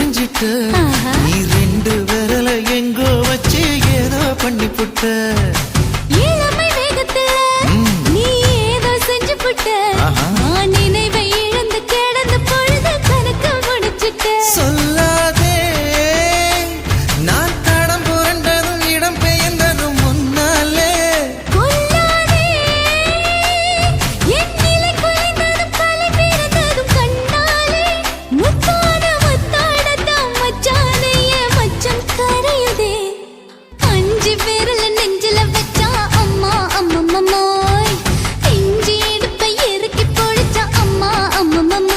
நீ ரெண்டு விரல எங்கோ வச்சு ஏதோ பண்ணி புட்ட இளமை வேகத்துல நீ ஏதோ செஞ்சு புட்ட நான் நினைவை இழந்து கிடந்த பொழுது கணக்கு முடிச்சிட்ட சொல்லாதே நான் தடம் புரண்டதும் இடம் பெயர்ந்ததும் முன்னாலே கொல்லாதே என் நிலை குலைந்ததும் கலை பிறந்ததும் கண்ணாலே முத்தான முத்தாடத்தான் மச்சானைய மச்சம் கரையுதே அஞ்சு விரல நெஞ்சில வச்சா அம்மா அம்மம்மாய் இஞ்சி இடுப்பை இறுக்கி பொழிச்சா அம்மா அம்மம்மாய்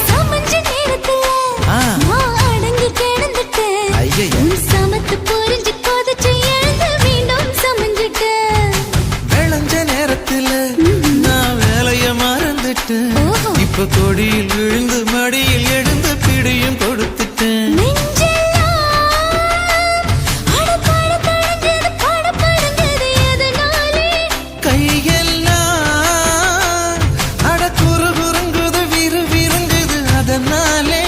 சமஞ்ச நேரத்துல நான் அடங்கி கிடந்துட்டேன் உன் சமத்து புரிஞ்சு கொதிச்சு எழுந்து மீண்டும் சமஞ்சிட்டேன் விளைஞ்ச நேரத்துல நான் வேலைய மறந்துட்டேன் இப்ப கொடியில் விழுந்து மடியில் எழுந்து பிடியும் கொடுத்துட்டேன் நெஞ்செல்லாம் அடப்பாட தடஞ்சது பாடப்படுஞ்சது எதனாலே கையெல்லாம் அட குறு குறுங்குது விறுங்குது அதனாலே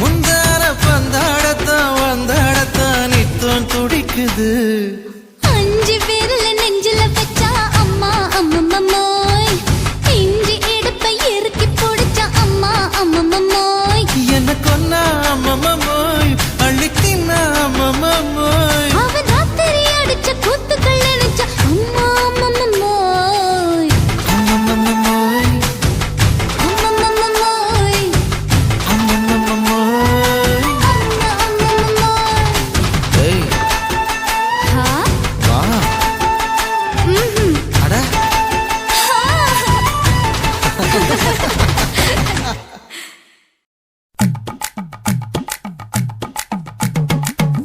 முந்தார பந்தாடத்தான் வந்தாடத்தான் நித்தம் துடிக்குது அஞ்சு விரல நெஞ்சில வச்சா அம்மா அம்மம்மாய் இஞ்சி இடுப்பை இறுக்கி பொடிச்சா அம்மா அம்மம்மாய் என்ன கொன்னா அம்மம்மாய் அள்ளி தின்னா அம்மம்மாய் அவன் ராத்திரி அடிச்ச கூத்துக்கள் நினைச்ச அம்மா அம்மம்மாய் அம்மம்மாய் அம்மம்மாய் அம்மம்மாய் அம்மா அம்மம்மாய் ஏய் ஹா வா அட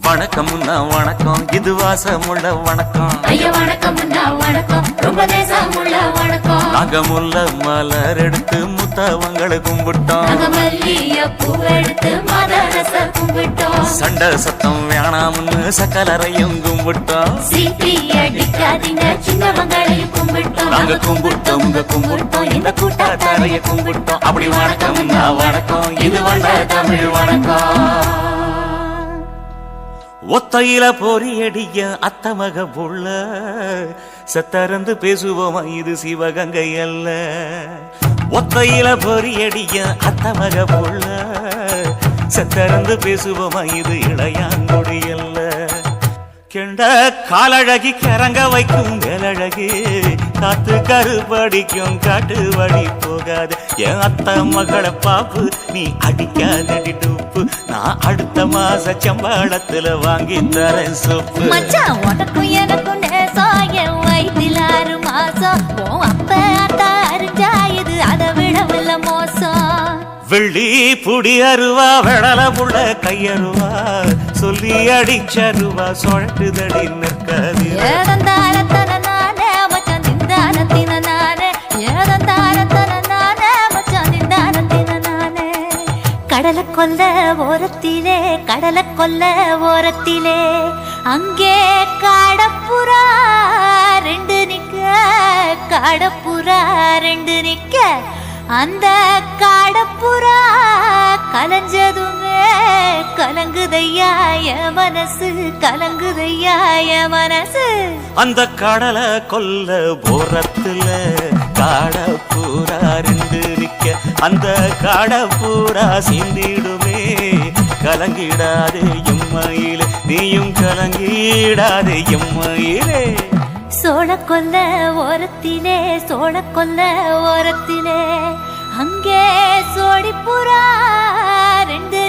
வணக்கம்னா வணக்கம் இது வாசமுள்ள வணக்கம் ஐயா வணக்கம் வணக்கம் ரொம்ப தேசமுள்ள வணக்கம் நாங்க முல்ல மலர் எடுத்து முத்தவங்களை கும்பிட்டோம் நாங்க மல்லிய பூவெடுத்து மதரச கும்பிட்டோம் சண்டை சத்தம் வேணாம்னு சக்கலரையும் கும்பிட்டோம் சீட்டி அடிக்காதீங்க சின்னவங்களையும் கும்பிட்டோம் நாங்க கும்பிட்டோம் உங்க கும்பிட்டோம் இந்த கூட்டா தரைய கும்பிட்டோம் அப்படி வணக்கம் வணக்கம் இது வந்த தமிழ் வணக்கம் ஒத்தையில பொறியடிய அத்தமக புள்ள சத்தரந்து பேசுவோமா இது சிவகங்கை அல்ல ஒத்தையில பொறியடிய அத்தமக புள்ள சத்தரந்து பேசுவோமா இது இளையாங்குடி அல்ல கெண்ட காலழகி கரங்க வைக்கும் வேலழகி காத்து கருபடிக்கும் காட்டு வழி போகாது என் அத்த மகளை பாப்பு நீ அடிக்காதடி டூப்பு நான் அடுத்த மாச சம்பளத்துல வாங்கி தரேன் சோப்பு மச்சான் உனக்கும் எனக்கும் நேசம் என் வயிற்றில் 6 மாசம் உன் அப்ப அத்தா அறிஞ்சா இது அதை விடவில்லை மோசம் வெள்ளி புடி அருவா வெடல புள்ள கையருவா சொல்லி அடிச்சருவா சொழட்டுதடி நிற்காது ஏதந்தாரத்தன நானே மச்சான் திண்டாரத்தின நானே ஏதந்தாரத்தன நானே மச்சான் திண்டாரத்தின நானே கடலை கொல்ல ஓரத்திலே அங்கே காடப்புறா 2 நிக்க அந்த காடப்புறா கலஞ்சதுமே கலங்குதையா என் மனசு அந்த கடலை கொல்ல போரத்துல காடப்பூரா 2 நிக்க அந்த காடப்பூரா சிந்திடுமே கலங்கிடாதே எம்மையிலே நீயும் கலங்கிடாதே எம்மையிலே சோழக்கொல்ல ஓரத்திலே அங்கே சோடிப்புறா 2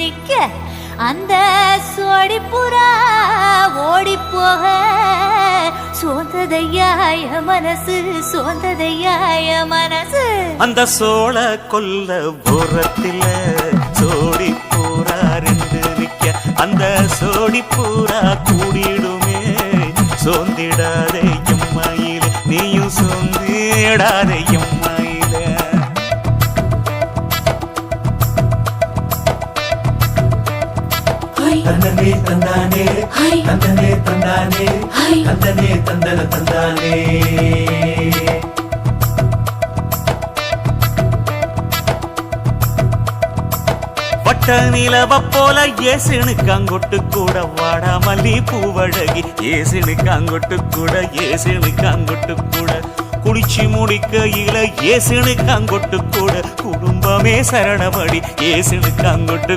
நிக்க அந்த சோடிப்புறா ஓடி போக சோந்ததையாய மனசு அந்த சோழ கொல்ல ஓரத்தில சோடி பூரா 2 நிக்க அந்த சோடி பூரா கூடிடுமே சோந்திடாதே எம்மையிலே நீயும் சோந்திடாதே எம்மையிலே தந்தனே தந்தானே தந்தனே தந்தானே தந்தனே தந்தன தந்தானே வட்ட நிலவ போல ஏசுனுக்காங்கொட்டு கூட வாடா மல்லி பூவழகி ஏசுனுக்காங்கொட்டு கூட குளிச்சு முடிக்கையில ஏசுனுக்காங்கொட்டு கூட குடும்பமே சரணபடி ஏசுனுக்காங்கொட்டு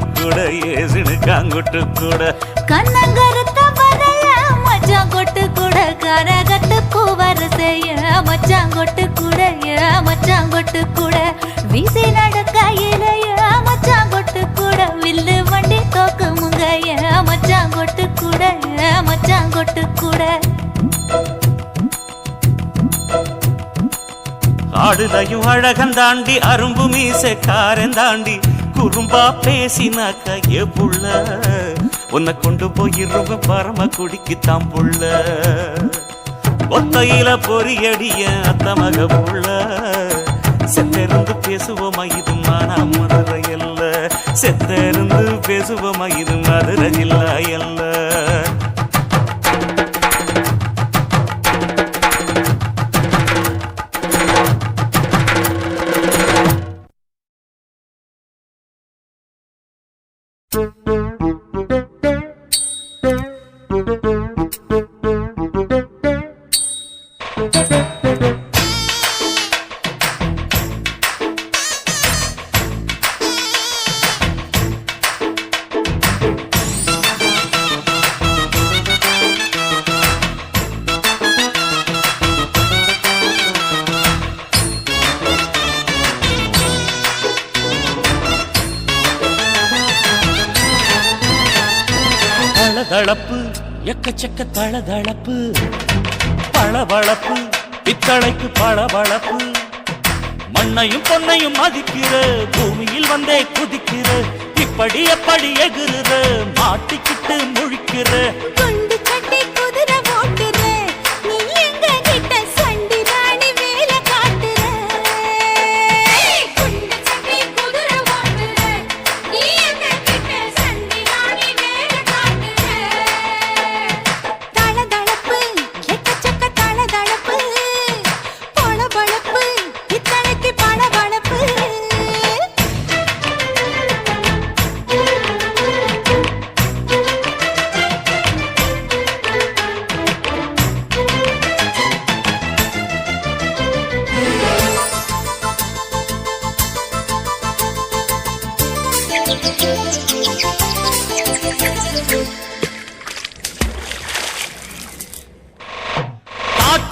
கூட கண்ணங்கருத்த வரைய மச்சாங்கொட்டு கூட கரகட்டு பூவரசைய மச்சாங்கொட்டு கூட வீசி நடக்கையிலைய மச்சாங்கொட்டு கூட வில்லு வண்டி தோக்கு முங்கைய மச்சாங்கொட்டு கூட ஆடுதையும் அழகந்தாண்டி அரும்பு மீசக்காரன் தாண்டி குறும்பா பேசினாக்க ஏ புள்ள உன்னை கொண்டு போயிருவ பரம குடிக்குத்தான் புள்ள ஒத்தையில பொறியடிய அத்தமக புள்ள செத்திருந்து பேசுவோமா இது மானா மதுரை அல்ல செத்திருந்து பேசுவோமா இது மதுரை ஜில்லா அல்ல தளதளப்பு எக்கச்சக்க தளதளப்பு பளபளப்பு பித்தளைக்கு பளபளப்பு மண்ணையும் பொன்னையும் மதிக்கிற பூமியில் வந்தே குதிக்கிற இப்படி எப்படி எகுற மாட்டிக்கிட்டு முழிக்கிற குண்டு கட்டி குதிரை ஓட்டுற நீ எங்க கிட்ட சண்டி ராணி வேலை காட்டுற குண்டு கட்டி குதிரை ஓட்டுற நீ எங்க கிட்ட சண்டி ராணி வேலை காட்டுற தளதளப்பு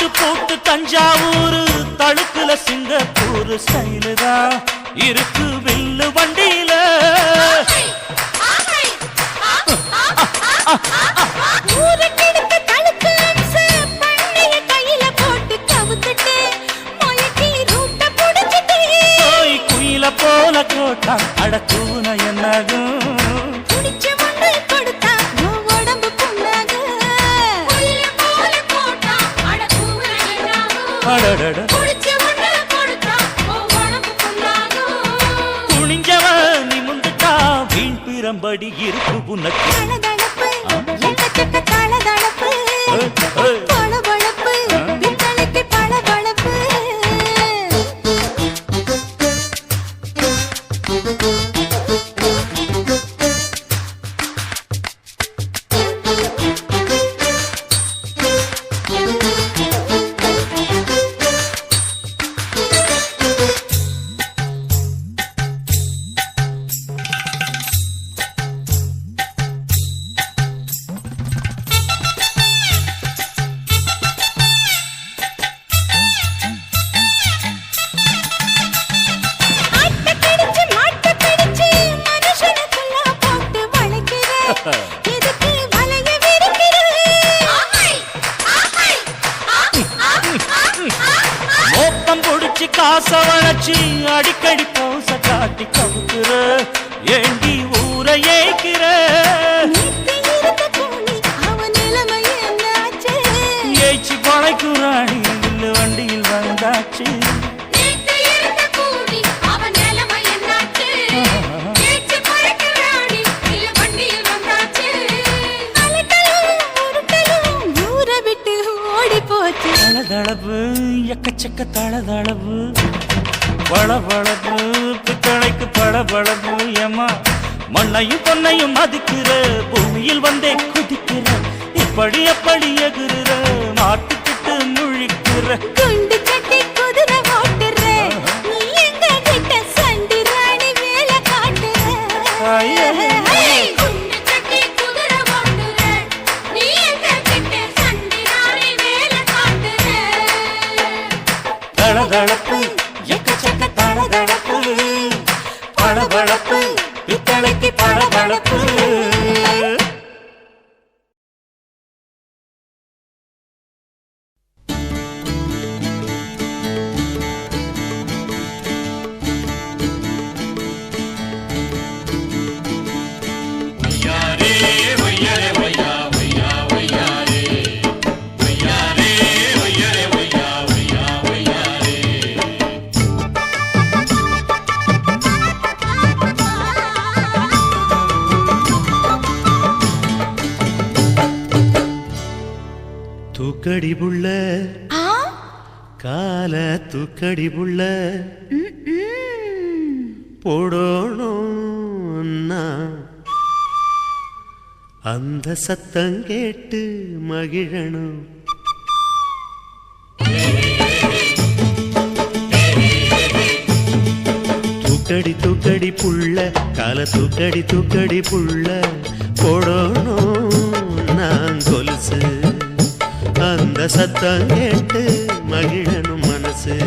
தாட்டு போட்டு தஞ்சாவூர் தழுக்குல சிங்கப்பூர் ஸ்டைலு தான் இருக்கு வில்லு வண்டியில. குயில போல கோட்டா அடக்கூன என்னாகும் குனிஞ்சவன் நீ முந்துட்டா வீண் பிரம்படி இருக்கு உனக்கு. மோப்பம் பொடிச்சு காச வளைச்சு அடிக்கடி பௌச காட்டி கவுக்குற ஏண்டி ஊரை ஏய்க்கிற. ஏய்ச்சி கொலைக்குறாணி இல்ல வண்டியில் வந்தாச்சு. தளதளவு எக்கச்சக்க தளதளவு வளவளவு பித்தளைக்கு பளபளவு ஏமா மண்ணையும் பொன்னையும் மதிக்கிற பூமியில் வந்தே குதிக்கிற இப்படி அப்படி எகுற மாட்டுக்கிட்டு முழிக்கிற. குண்டு கட்டி குதிரை ஓட்டுற நீ எங்க கிட்ட சண்டி ராணி வேலை காட்டுற. தளதளப்பு எக்கச்சக்க தளதளப்பு பளபளப்பு பித்தளைக்கு பளபளப்பு. தூக்கடி புள்ள கால தூக்கடி புள்ள போடணும்னா அந்த சத்தம் கேட்டு மகிழணும். தூக்கடி தூக்கடி புள்ள கால தூக்கடி தூக்கடி புள்ள போடணும் நான் கொலுசு அந்த சத்தம் கேட்டு மகிழனும் மனசு.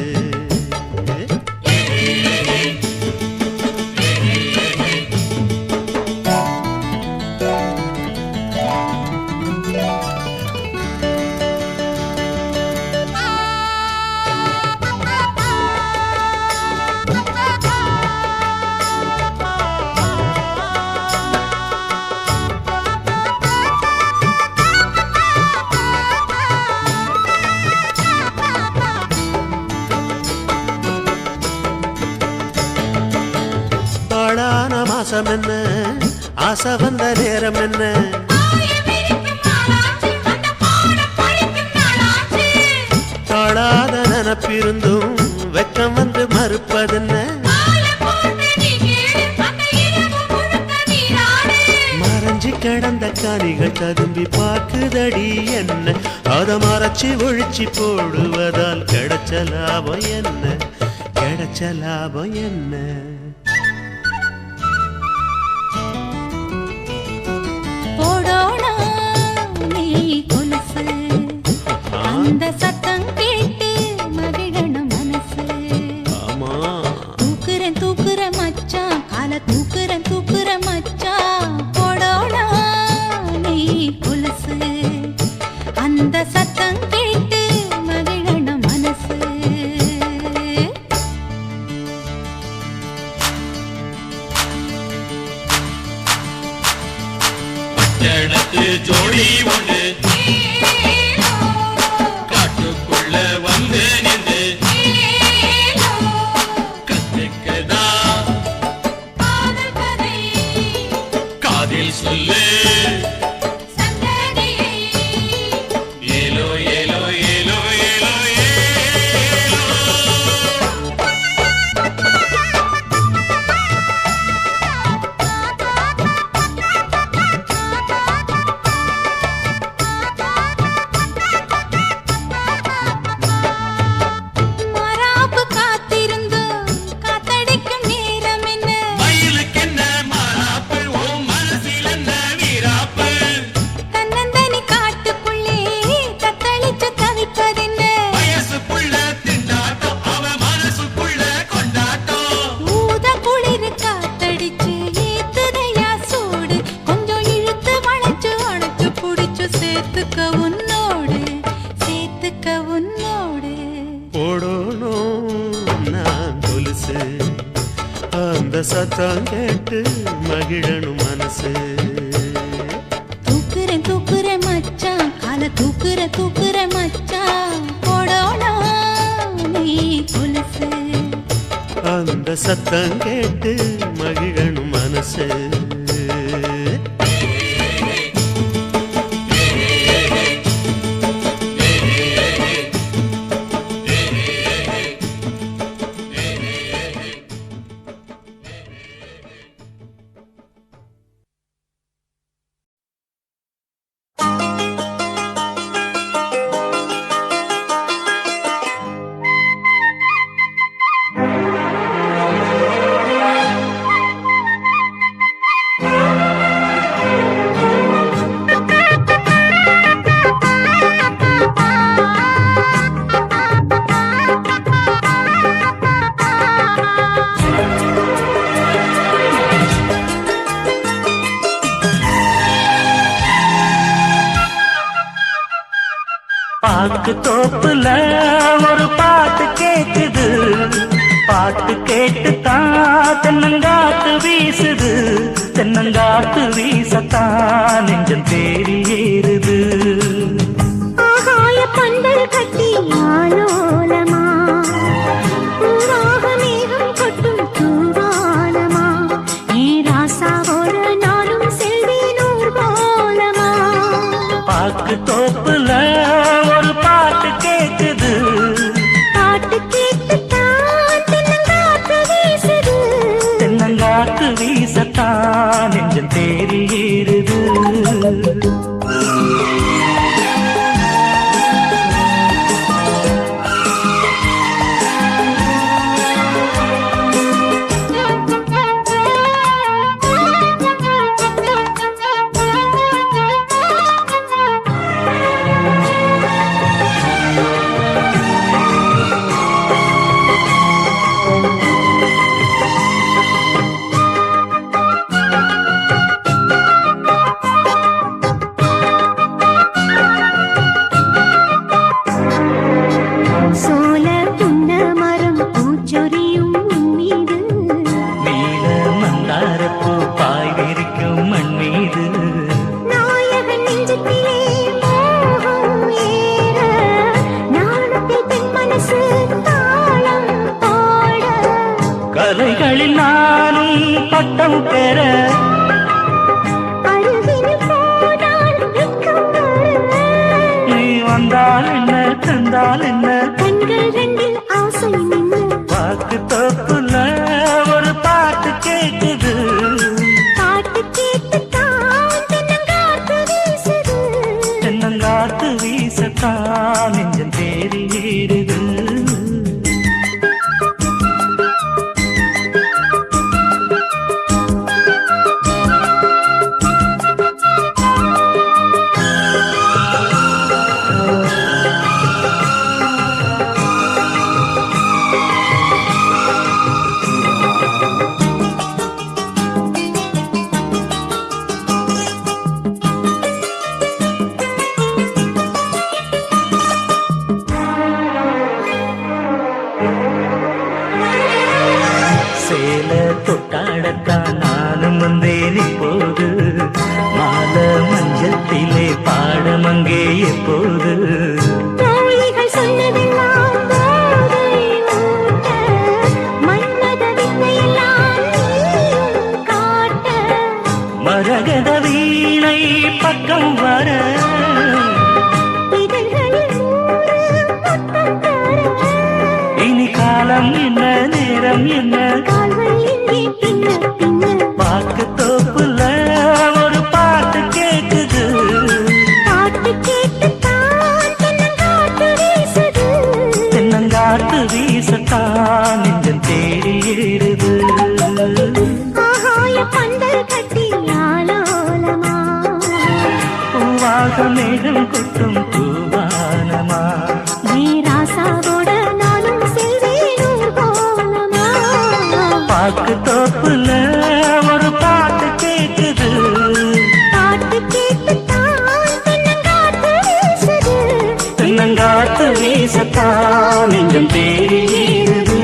மாசம் என்ன ஆசை வந்த நேரம் என்ன தாழாத நினப்பிருந்தும் வெக்கம் வந்து மறுப்பதென்ன மறைஞ்சி கிடந்த காணிகள் ததும்பி பார்க்குதடி என்ன அதை மறைச்சி ஒழிச்சு போடுவதால் கிடைச்ச லாபம் என்ன கிடைச்ச லாபம் என்ன போடோனா நீ கொலுசு அந்த சத்தம் அந்த சத்தம் கேட்டு மகிழணும் மனசு. பட்டணத்து ஜோடி ஒன்று காட்டுக்குள்ள வந்து நின்று கத்துக்கதா காதில் சொல்லு ஏலோ ஏலோ ஏலோ ஏலோ மராப்பு காத்திருந்தோம் காத்தடிக்கும் நேரம் என்ன மயிலுக்கு என்ன மாறாப்பு ஓ மனசில் என்ன வீராப்பு தன்னந்தனி காட்டுக்குள்ளே தத்தளிச்சு தவிப்பதென்ன வயசுக்குள்ள திண்டாட்டம் அவ மனசுக்குள்ள கொண்டாட்டம் ஊத குளிர் காத்தடிச்சு ஏத்துதையா சூடு கொஞ்சம் இழுத்து வளைச்சு அணைச்சு புடிச்சு சேர்த்துக்க உன்னோடு போடணும் நான் கொலுசு அந்த சத்தம் கேட்டு மகிழணும் மனசு. தூக்குறேன் மச்சான் கால தூக்குற மச்சான் போடோனா நீ கொலுசு. அந்த சத்தம் கேட்டு மகிழணும் மனசு. பாக்கு தோப்புல ஒரு பாட்டு கேக்குது, பாட்டு கேட்டுத்தான் தென்னங்காத்து வீசுது, தென்னங்காத்து வீசத்தான் நெஞ்சம் தேறி ஏறுது. ஆகாய பந்தல் கட்டி ஆலோலமா பூவாக மேகம் கொட்டும் தூவானமா ஏ ராசாவோட நானும் செல்வேன் ஊர்வலமா. பாக்கு தோப்புல ஒரு பாட்டு கேக்குது, பாட்டு கேட்டுத்தான் தென்னங்காத்து வீசுது, தென்னங்காத்து வீசத்தான் நெஞ்சம் தேறி ஏறுது. சோல புன்ன மரம் பூச்சொரியும் மீது, நீல மந்தாரப்பூ பாய் விரிக்கும் மண் மீது, நாயகன் நெஞ்சத்திலே மோகம் ஏற, நாணத்தில் பெண் மனசு தாளம் போட, கலைகளில் நானும் பட்டம் பெற, அருகில் போனால் வெட்கம் வர, நீ வந்தால் என்ன தந்தால் என்ன, கண்கள் ரெண்டில் ஆசை நின்று, பாக்கு தோப்புல ஒரு பாட்டு கேக்குது, பாட்டு கேட்டுத்தான் தென்னங்காத்து வீசுது, தென்னங்காத்து வீசத்தான் நெஞ்சம் தேறி ஏறுது. தோழிகள் சொன்னதெல்லாம் போதை ஊட்ட, மன்மத வித்தையெல்லாம் நீயும் காட்ட. மரகத வீணை பக்கம் வர இதழ்களில் 100 முத்தம் தர. இனி காலம் என்ன நேரம் என்ன கால்கள் இங்கே பின்ன பின்ன. பாக்கு தோப்புல ஒரு பாட்டு கேக்குது. பாட்டு கேட்டுத்தான் தென்னங்காட்டு வீசுது. தென்னங்காட்டு வீசத்தான் நெஞ்சம் தேடி ஏறுது. ஆகாய பந்தல் கட்டி ஆலோலமா, பூவாக மேகம் கொட்டும் பூவானமா. ராசாவோட நானும் செல்வேன் ஊர்வலமா. பாக்கு தோப்புல ஒரு பாட்டு கேக்குது. பாட்டு கேட்டுத்தான் தென்னங்காட்டு வீசுது. தென்னங்காட்டு வீசத்தான் நெஞ்சம் தேடி ஏறுது.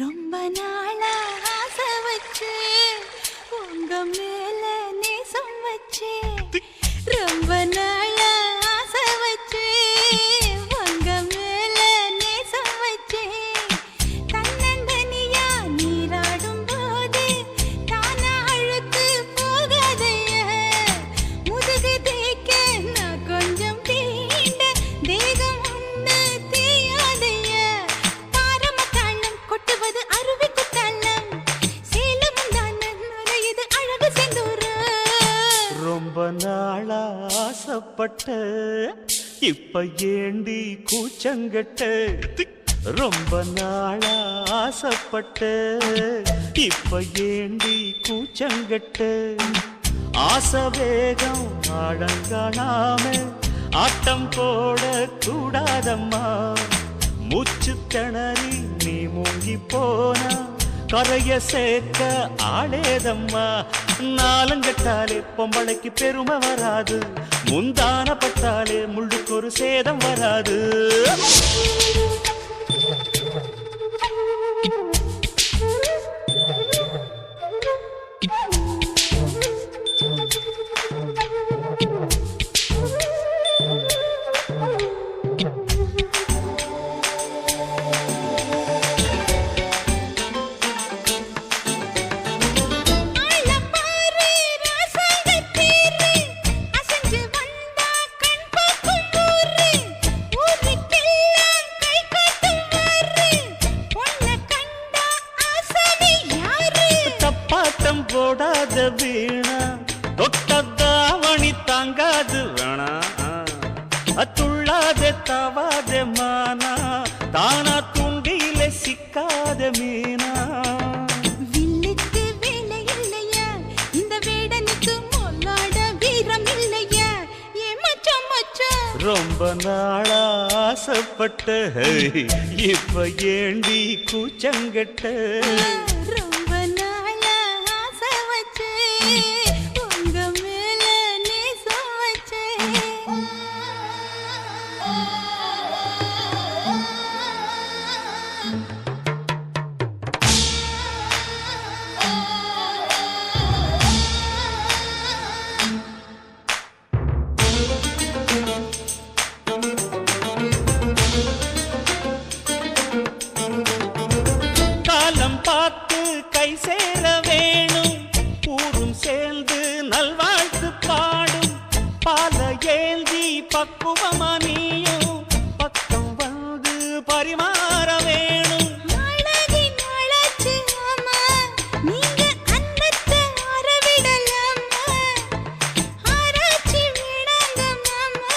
ரொம்ப நாளா ஆசை வச்சு உங்க மேல நேசம் வச்சு. ரொம்ப நாளா ஆசை வச்சு உங்க மேல நேசம் வச்சு. தன்னந்தனியா நீராடும் போது தானா அழுத்து போகாதைய. முதுகு தேய்க்க நான் கொஞ்சம் தீண்ட தேகம் ஒண்ணு தேயாதைய. பாரமத்தாளம் கொட்டுவது அருவி குத்தாளம், சேலமும் தான நுரையுது அழகு செந்தூர. ரொம்ப நாளா ஆசைப்பட்ட இப்ப ஏண்டி கூச்சங்கட்ட. ரொம்ப நாளா ஆசைப்பட்ட இப்ப ஏண்டி கூச்சங்கட்ட. ஆசை வேகம் ஆடங்காணாம ஆட்டம் போட கூடாதம்மா. மூச்சு திணறி நீ மூங்கி போனா கரைய சேர்க்க ஆளேதம்மா. நாலங்கட்டாலே பொம்பளைக்கு பெருமை வராது, முந்தான பட்டாலே முள்ளுக்கு ஒரு சேதம் வராது. போடாத வீணா தொட்டதாவணி தாங்காது வேணா. துள்ளாத தவாத மானா தானா துண்டியில சிக்காத மீனா. வில்லுக்கு வேலை இல்லையா, இந்த வேடனுக்கு மொல்லாட வீரம் இல்லையா. ஏ மச்சான் மச்சான் ரொம்ப நாளா ஆசைப்பட்ட இப்ப ஏண்டி கூச்சங்கட்ட. ரொம்ப நாளா ஆசை வச்சு உங்க மேல நேசம் வச்சு. காலம் பார்த்து கை சேர வேணும், ஊரும் சேர்ந்து நல்வாழ்த்து பாடும். பால ஏந்தி பக்குவமா நீயும் பக்கம் வந்து பரிமாற வேணும். அழகின் அழகு அம்மா, நீங்க அன்னத்தை அறவிடலாமா. ஆராய்ச்சி விடாங்க மாமா,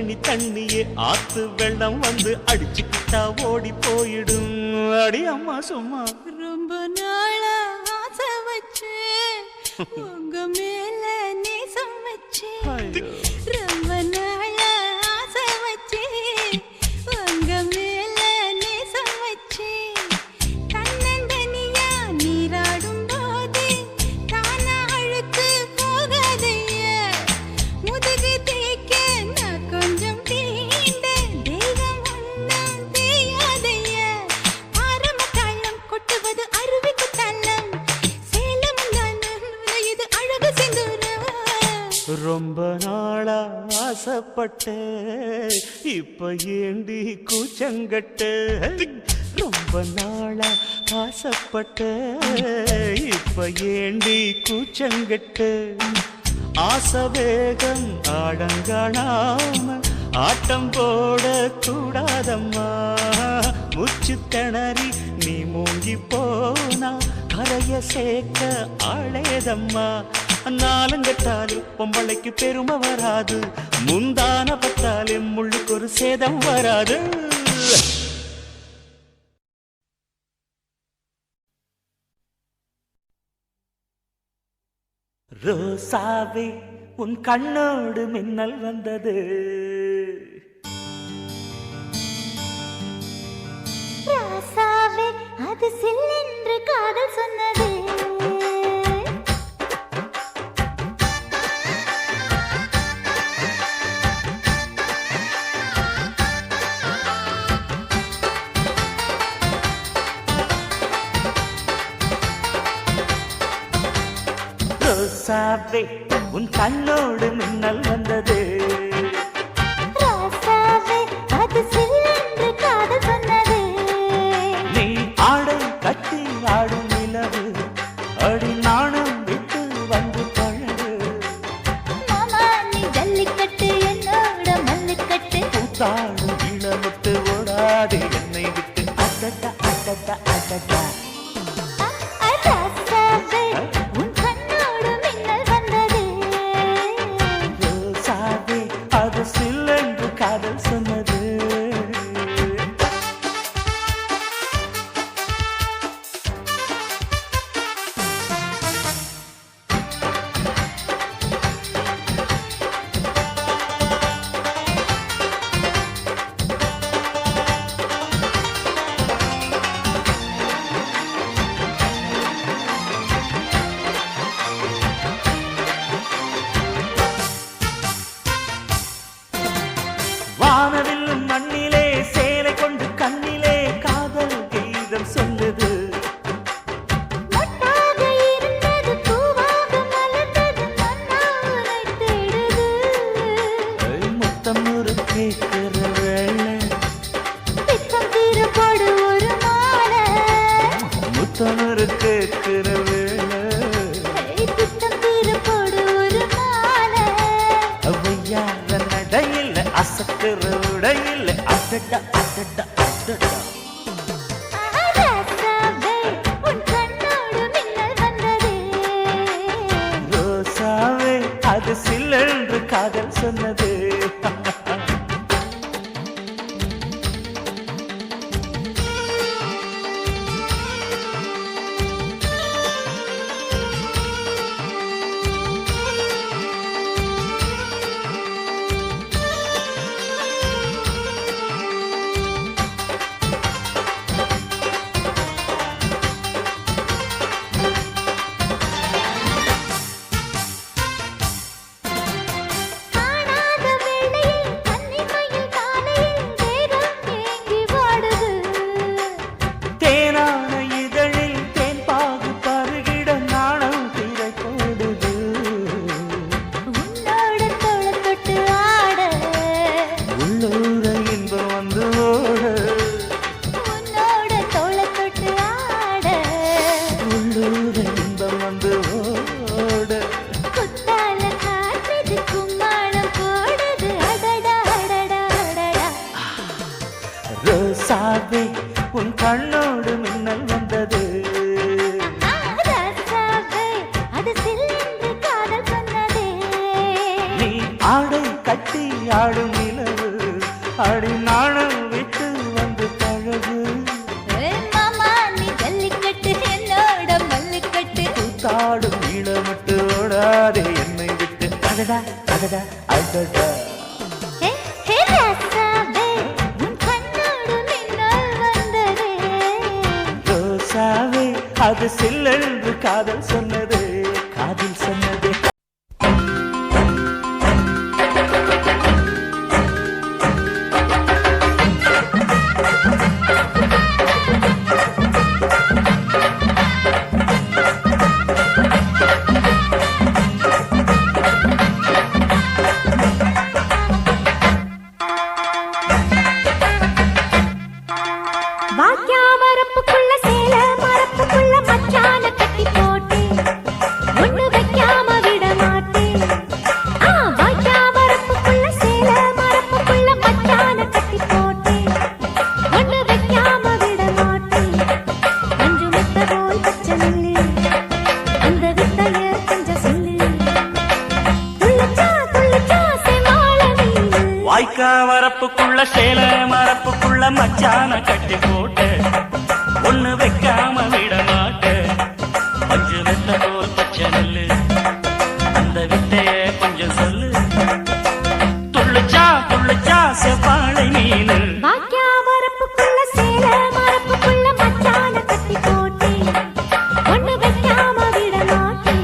இனி தண்ணியே ஆத்து வெள்ளம் வந்து அடிச்சுக்கிட்டா ஓடி போயிடும். அடி அம்மா சும்மா. ரொம்ப நாளா ஆசை வச்சு உங்க மேல நேசம் வச்சு, ரொம்ப நாளா ஆசை வச்சு உங்க மேல நேசம் வச்சு, தன்னந்தனியா நீராடும் போது தானா அழுத்து போகாதைய, முதுகு தேய்க்க நான் கொஞ்சம் தீண்ட தெய்வம் ஒன்றும் தெரியாதைய, ஆரம்ப தாளம் கொட்டுவது அருவிக்கு தன்னம், சேலம் இது அழகு சிந்துரம். ரொம்ப நாளா ஆசைப்பட்ட இப்ப ஏண்டி கூச்சங்கட்ட, ரொம்ப நாளா ஆசைப்பட்ட இப்ப ஏண்டி கூச்சங்கட்ட, ஆசை வேகம் ஆடங்காணாம ஆட்டம் போட கூடாதம்மா, முச்சு திணறி நீ மூங்கி போனா கரைய சேர்க்க ஆளேதம்மா, நாலங்கட்டாலே பொம்பளைக்கு பெருமை வராது, முந்தான பத்தாலே முள்ளுக்கு ஒரு சேதம் வராது. ரோசாவே உன் கண்ணோடு மின்னல் வந்தது, ராசாவே அது சில்லென்று காதல் சொன்னது, ரோசாவே உன் கண்ணோடு மின்னல் வந்தது, ராசாவே அது சில்லென்று காதல் சொன்னது, நீ ஆடை கட்டி ஆடும் நிலவு அடி நாணம் விட்டு வந்து பழகு, மாமா நீ ஜல்லிக்கட்டு என்னோட மல்லுக்கட்டு, கூத்தாடும் இளமுட்டு ஓடாது என்னை விட்டு, அடடா அடடா அடடா. ராசாவே உன் கண்ணோடு மின்னல் வந்தது, ரோசாவே அது சில்லென்று காதல் சொன்னது. வானவில்லும் மண்ணிலே சேலை கொண்டு கண்ணிலே காதல் கீதம் சொல்லுது, மொட்டாக இருந்தது பூவாக மலர்ந்தது மன்னா உன்னை தேடுது, முத்தம் ஒரு கேட்கிற வேளை, பித்தம் தீர போடு ஒரு மாலை, முத்தம் ஒரு கேட்கிற வேளை, பித்தம் தீர போடு ஒரு மாலை, அவையார நடையில் அசக்கிற உடையில் அடடா அடடா அடடா. ராசாவே உன் கண்ணோடு மின்னல் வந்தது, ரோசாவே அது சில்லென்று காதல் சொன்னது. காணாத வேளையில் கன்னிமையில் காலையில் வேகம் ஏங்கி வாடுது, தேனான இதழில் தேன் பாகு பருகிட நாணம் திரை போடுது, உன்னோட தோளை தொட்டு ஆட, உள்ளூர இன்பம் வந்து ஓட, உன்னோட தோளை தொட்டு ஆட, உள்ளூர இன்பம் வந்து ஓட, குத்தால காற்றுது கும்மாளம் போடுது, அடடா அடடா அடடா, ரோசாவே உன் கண்ணோடு மின்னல் வந்தது, ராசாவே அது சில்லென்று காதல் சொன்னதே, நீ ஆடை கட்டி ஆடும் நிலவு அடி நாணம் விட்டு வந்து பழகு. மாமா நீ ஜல்லிக்கட்டு என்னோட மல்லிக்கட்டு காடும் நீளமிட்டு ஓடாதே என்னை விட்டு. அடடா அடடா அடடா ரோசாவே அது சில்லென்று காதல் சொன்னது காதில் சொன்னது. வாய்க்கா வரப்புக்குள்ள சேல மரப்புக்குள்ள மச்சான கட்டி போட்டு ஒண்ணு வைக்காம விட மாட்டேன். பஞ்சு வெத்த போல் பச்சை நெல்லு அந்த வித்தைய கொஞ்சம் சொல்லு. துள்ளுச்சா துள்ளுச்சா செவ்வாழை மீன். வரப்புக்குள்ள சேல மரப்புக்குள்ள மச்சான கட்டி போட்டு ஒண்ணு வைக்காம விட மாட்டேன்.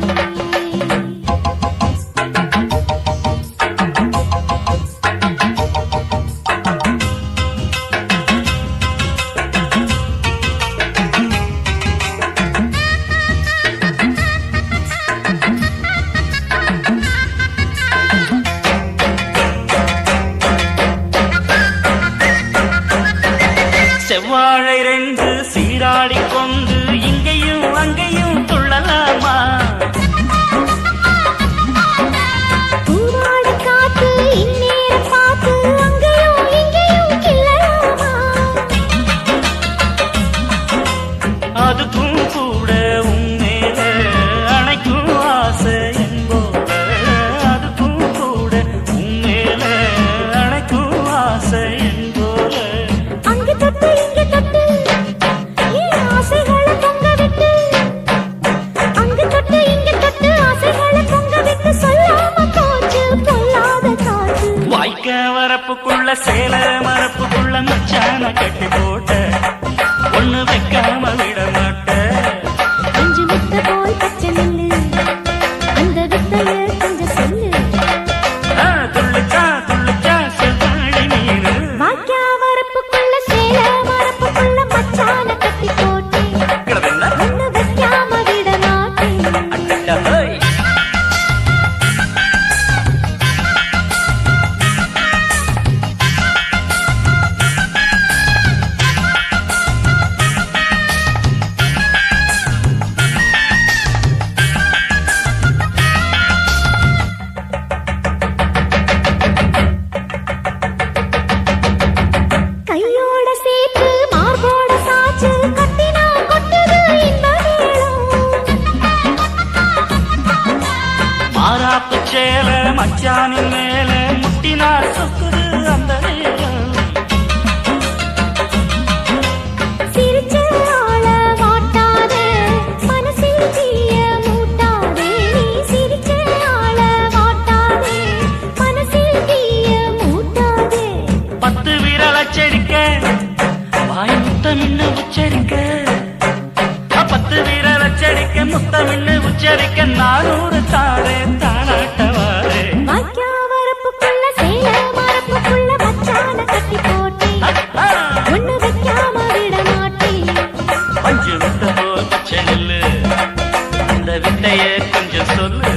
செவ்வாழை ரெண்டு சீராடி கொண்டு இங்கேயும் அங்கேயும் துள்ளலாமா? பூவாட காத்து இந்நேர பார்த்து அங்கேயும் இங்கேயும் கிள்ளலாமா? அதுக்கும் கூட உண்மையில அணைக்கும் ஆசை என்போல. அதுக்கும் கூட உண்மையில அணைக்கும் ஆசை என்போல. அங்கு தொட்டு இங்கு தொட்டு ஏன் ஆசைகளை பொங்க விட்டு, அங்கு தொட்டு இங்கு தொட்டு ஆசைகளை பொங்க விட்டு சொல்லாம போச்சு பொல்லாத காற்று. வாய்க்க வரப்புக்குள்ள சேல மரப்புக்குள்ள மச்சான கட்டி போட்ட ஒண்ணு வைக்காம விட மாட்ட. அஞ்சு முட்டை போல் பச்சை நெல்லு அந்த வித்தைய கொஞ்சம் சொல்லு. துள்ளுச்சா துள்ளுச்சா செவ்வாழை மீன். வாக்கியா வரப்புக்குள்ள சேல மரப்புக்குள்ள மச்சான கட்டி போட்டு ஒண்ணு வைக்காம விட மாட்டேன். கையோட சேர்த்து மார்போட சாச்சு கட்டினா கொட்டுது இன்ப மேளம். மாறாப்பு சேல மச்சானின் மேல முட்டினா சொக்குது அந்த நேரம். சிரிச்ச ஆள மாட்டாதே மனசில் தீய மூட்டாதே. நீ சிரிச்ச ஆள மாட்டாதே மனசில் தீய மூட்டாதே. 10 விரல் அச்சரிக்க வாய் முத்தமின்னு உச்சரிக்க. 10 விரல் அச்சரிக்க முத்தமின்னு உச்சரிக்க 400 தாரே தானாட்டவாரே. வாக்கியா வரப்புக்குள்ள சேல மரப்புக்குள்ள மச்சான கட்டி போட்டு ஒண்ணு வைக்காம விட மாட்டேன். பஞ்சு விட்ட போல் பச்சை நெல்லு அந்த வித்தைய கொஞ்சம் சொல்லு.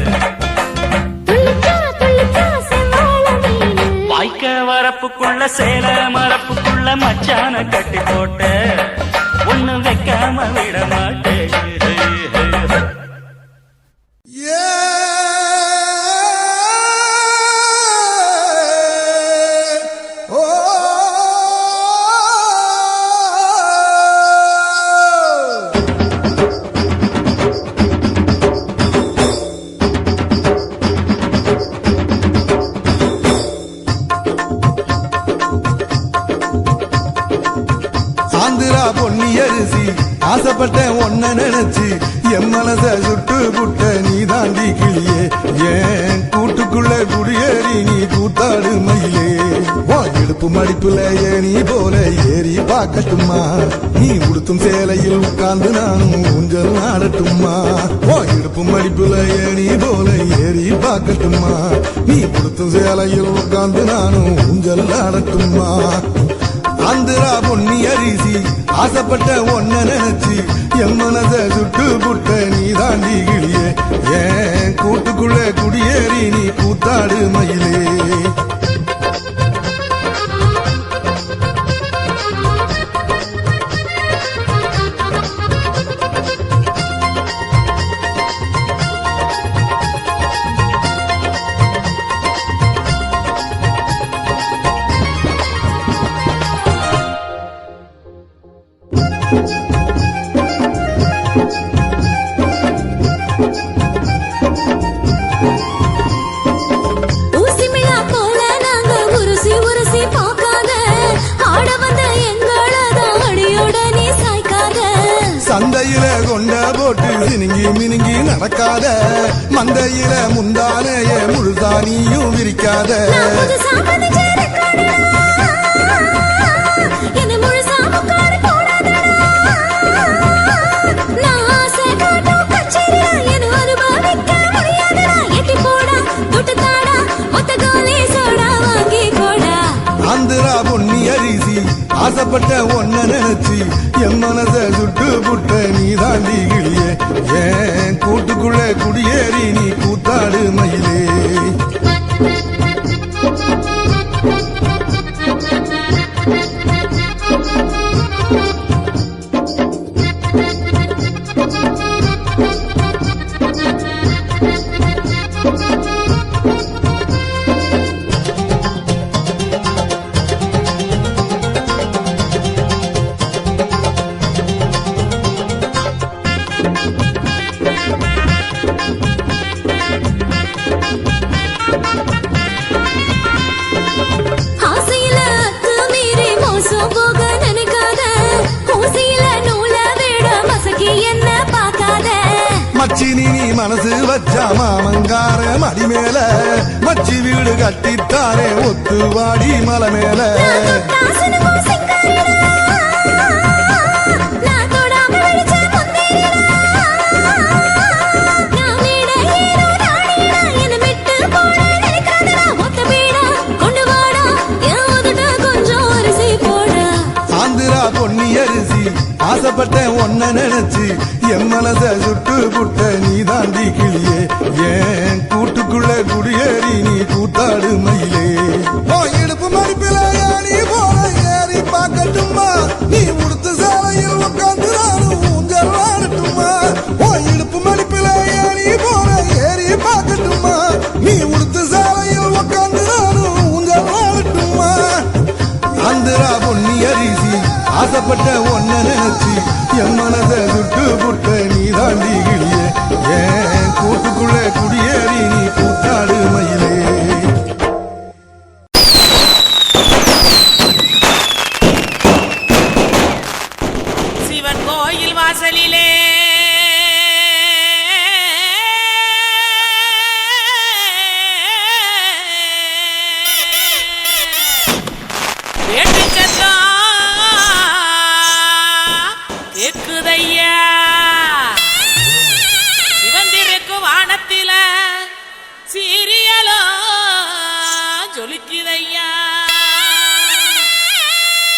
துள்ளிச்சா துள்ளிச்சா செவ்வாழை மீன். வாய்க்க வரப்புக்குள்ள சேல மரப்புக்குள்ள மச்சான கட்டி போட்ட ஒண்ணு வைக்காம விட மாட்டேன். ஆசைப்பட்டேன் ஒன்ன நினைச்சு என் மனச சுட்டு புட்ட நீ தாண்டி கிளியே ஏன் கூட்டுக்குள்ள குடியேறி நீ கூத்தாடு மயிலே இடுப்பு மடிப்புல ஏனி போல ஏறி பார்க்கட்டுமா நீ உடுத்தும் சேலையில் உட்கார்ந்து நானும் ஊஞ்சல் ஆடட்டுமா இடுப்பு மடிப்புல ஏனி போல ஏறி பார்க்கட்டுமா நீ உடுத்தும் சேலையில் உட்கார்ந்து நானும் ஊஞ்சல் ஆடட்டுமா ஆந்திரா பொன்னி அரிசி ஆசைப்பட்ட ஒன்ன நினைச்சு என் மனச சுட்டு புட்ட நீ தாண்டி கிளியே ஏன் கூட்டுக்குள்ள குடியேறி நீ கூத்தாடு மயிலே சந்தையில கொண்ட போட்டு சினுங்கி மினுங்கி நடக்காத மந்தையில முந்தானைய முழுதானியும் விரிக்காத ஆந்திரா பொன்னி அரிசி ஆசைப்பட்ட ஒன்ன நினைச்சு என் மனச சுட்டு புட்ட நீ தாண்டி கிளியே ஏன் கூட்டுக்குள்ள குடியேறி நீ கூத்தாடு மயிலே மச்சினி நீ மனசு வச்சா மாமங்கார மடி மேல மச்சி வீடு கட்டித்தாரே ஒத்து வாடி மலை மேல ஆந்திரா பொன்னி அரிசி ஆசைப்பட்டேன் ஒன்ன நினைச்சு என் மனச சுட்டு புட்ட நீ தாண்டி கிளியே ஏன் கூட்டுக்குள்ள குடியேறி நீ கூத்தாடு மயிலே இடுப்பு மடிப்பில ஏறி போல ஏறி பார்க்கட்டுமா நீ உடுத்து சாலையில் உட்கார்ந்து நானும் ஊஞ்சல் ஆடட்டுமா இடுப்பு மடிப்பில ஏறி போல ஏறி பார்க்கட்டுமா நீ உடுத்து சாலையில் உட்கார்ந்து நானும் ஊஞ்சல் ஆடட்டுமா ஆந்திரா பொன்னி அரிசி ஆசைப்பட்ட ஒன்ன நினைச்சு என் மனச சுட்டு புட்ட நீ தாண்டி கிளியே ஏன் கூட்டுக்குள்ள குடியேறி நீ கூத்தாடு மயிலே சிவன் கோயில் வாசலிலே கேக்குதையா சிவந்திருக்கு வானத்தில சீரியலோ ஜொலிக்குதையா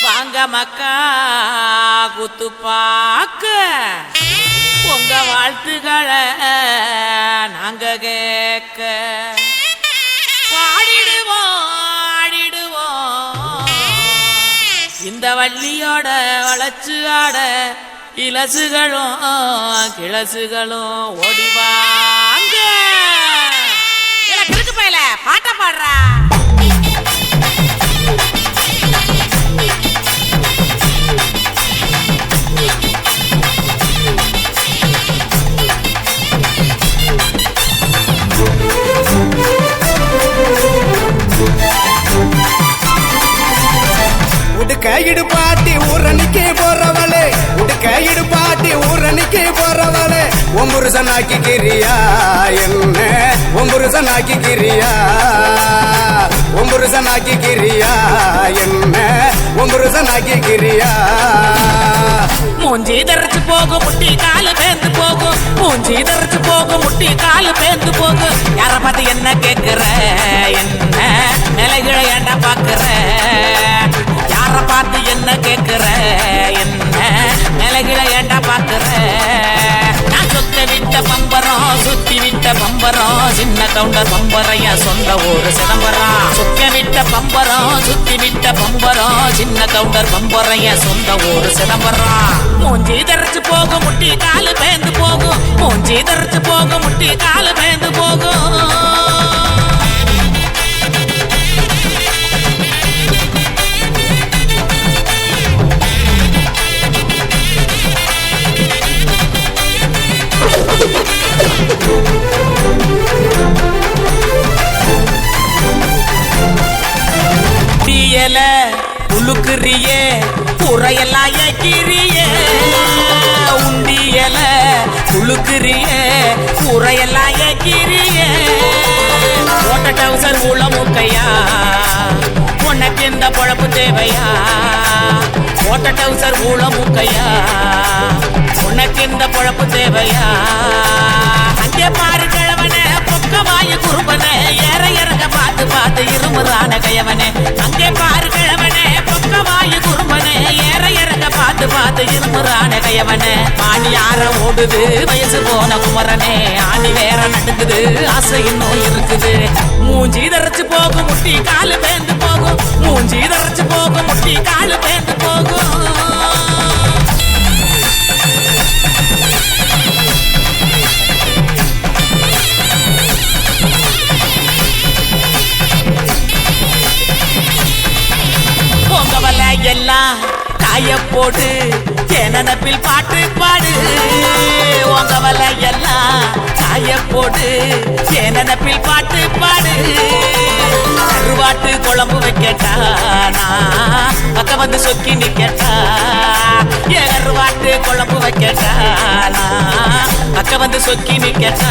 வாங்க மக்கா குத்து பாக்க உங்க வாழ்த்துக்களை நாங்க கேட்க பாடிடுவோம் இந்த வள்ளியோட வளச்சு ஆட இலசுகளும் கிளசுகளும் ஓடிவாங்க கிறுக்கு பையல பாட்ட பாடுறா உடுக்க இடுபாட்டி ஊரணிக்கு போறவளே உடுக்க இடுபாட்டி ஒம்புருசனாக்கிக்கிறியா என்ன ஒம்புருசனாக்கிக்கிறியா ஒம்புருசனாக்கிக்கிறியா என்ன ஒம்புருசனாக்கிக்கிறியா மூஞ்சி தரைச்சு போகும் முட்டி காலு பேந்து போகும் மூஞ்சி தரைச்சு போகும் முட்டி காலு பேந்து போகும் யார பார்த்து என்ன கேக்குற என்ன நிலைகளை ஏண்டா பாக்குற யார பார்த்து என்ன கேக்குற என்ன நிலைகளை ஏண்டா பாக்குற நான் சொத்த விட்ட பம்பரம் சுத்தி விட்ட பம்பரம் சின்ன கவுண்டர் பம்பரைய சொந்த ஊரு சிதம்பரம் சுத்த விட்ட பம்பரம் சுத்தி விட்ட பம்பரம் சின்ன கவுண்டர் பம்பரைய சொந்த ஊரு சிதம்பரம் மூஞ்சி தரைச்சு போகும் முட்டி காலு பேந்து போகும் மூஞ்சி தரைச்சு போகும் முட்டி காலு பேந்து போகும் டியல உழுக்குறியே புறையெல்லாம் ஏக்கிறியே உண்டியல உழுக்குறியே புறையெல்லாம் ஏக்கிறியே ஓட்ட டவுசர் உள்ள முக்கையா உனக்கு இந்த பொழப்பு தேவையா ஓட்ட டவுசர் உள்ள முக்கையா உனக்கு இந்த பொழப்பு தேவையா அங்கே பாரு கிழவனே பொக்கவாயு குறும்பனே ஏற இறங்க பார்த்து பார்த்து இருமுறான கையவனே அங்கே பாரு கிழவனே பொக்கவாயு குறும்பனே ஏற இறங்க பார்த்து பார்த்து இருமுறான கையவனே ஆணி யார ஓடுது வயசு போன குமரனே ஆணி வேற நடக்குது ஆசை இன்னும் இருக்குது மூஞ்சி தரைச்சு போகும் முட்டி காலு பேந்து போகும் மூஞ்சி தரைச்சு போகும் முட்டி காலு பேந்து போகும் பொங்கவல எல்லாம் காய போடு நினப்பில் பாட்டு பாடு உங்கவல எல்லாம் காய போடு நினப்பில் பாட்டு பாடு கருவாட்டு குழம்பு வைக்கட்டா நான் பக்கம் வந்து சொக்கி நிக்கட்டா கருவாட்டு குழம்பு வைக்கட்டா நான் பக்கம் வந்து சொக்கி நிக்கட்டா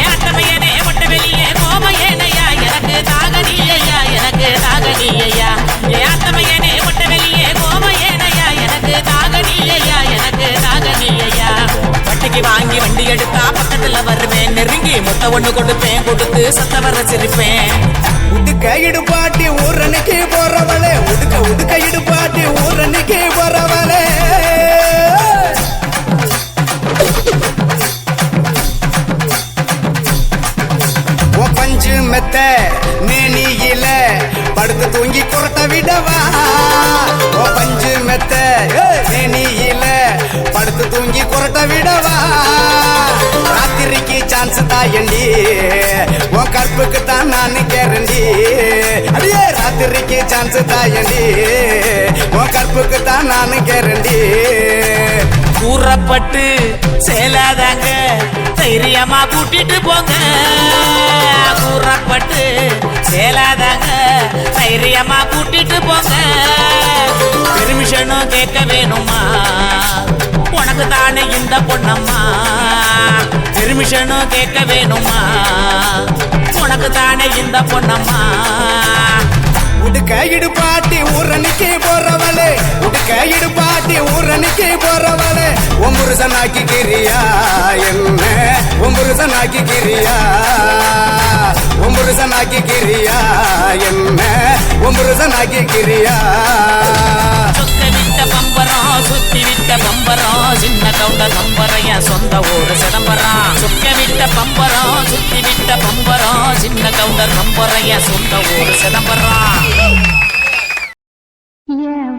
ஏட்டமையனே மொட்டை வெளியே கோமையேனையா எனக்கு தாகனியா எனக்கு தாகனியா ஏட்டமையனே மொட்டை வெளியே கோமையேனையா எனக்கு தாகனியா எனக்கு தாகனியா வட்டிக்கு வாங்கி வண்டி எடுத்தா பக்கத்துல வருவேன் நெருங்கி முட்டை ஒண்ணு கொடுப்பேன் கொடுத்து சத்த வர சிரிப்பேன் உடுக்க இடுபாட்டி ஊரனுக்கு போறவளே உடுக்க இடுபாட்டி ஊரனுக்கு போறவளே பஞ்சு மெத்த மேனியில படுத்து தூங்கி குரட்ட விடவா பஞ்சு மெத்த மேனியில படுத்து தூங்கி குரட்ட விடவா ராத்திரிக்கு சான்ஸ் தாயண்டி உன் கற்புக்கு தான் நான் கேரண்டி அடியே ராத்திரிக்கு சான்ஸ் தாயண்டி உன் கற்புக்கு தான் நான் கேரண்டி கூறப்பட்டு சேலாதாங்க தைரியமா கூட்டிட்டு போங்க கூறப்பட்டு சேலாதாங்க தைரியமா கூட்டிட்டு போங்க பெர்மிஷனும் கேட்க வேணுமா உனக்கு தானே இந்த பொண்ணம்மா பெர்மிஷனும் கேட்க வேணுமா உனக்கு தானே இந்த பொண்ணம்மா உடுக்க இடுபாட்டி ஊரனுக்கு போறவளே உடுக்க இடுபாட்டி ஊரனுக்கு போறவளே ஒம்புருசனாக்கிக்கிறியா என்ன ஒம்புருசனாக்கிக்கிறியா ஒம்புருசனாக்கிக்கிறியா என்ன ஒம்புருசனாக்கிக்கிறியா சொத்த விட்ட பம்பரம் சுத்தி விட்ட பம்பரம் சின்ன கவுண்டர் பம்பரைய சொந்த ஊரு சிதம்பரம் சொக்க விட்ட பம்பரம் சுத்தி விட்ட பம்பரம் சின்ன கவுண்டர் பம்பரைய சொந்த ஊரு சிதம்பரம்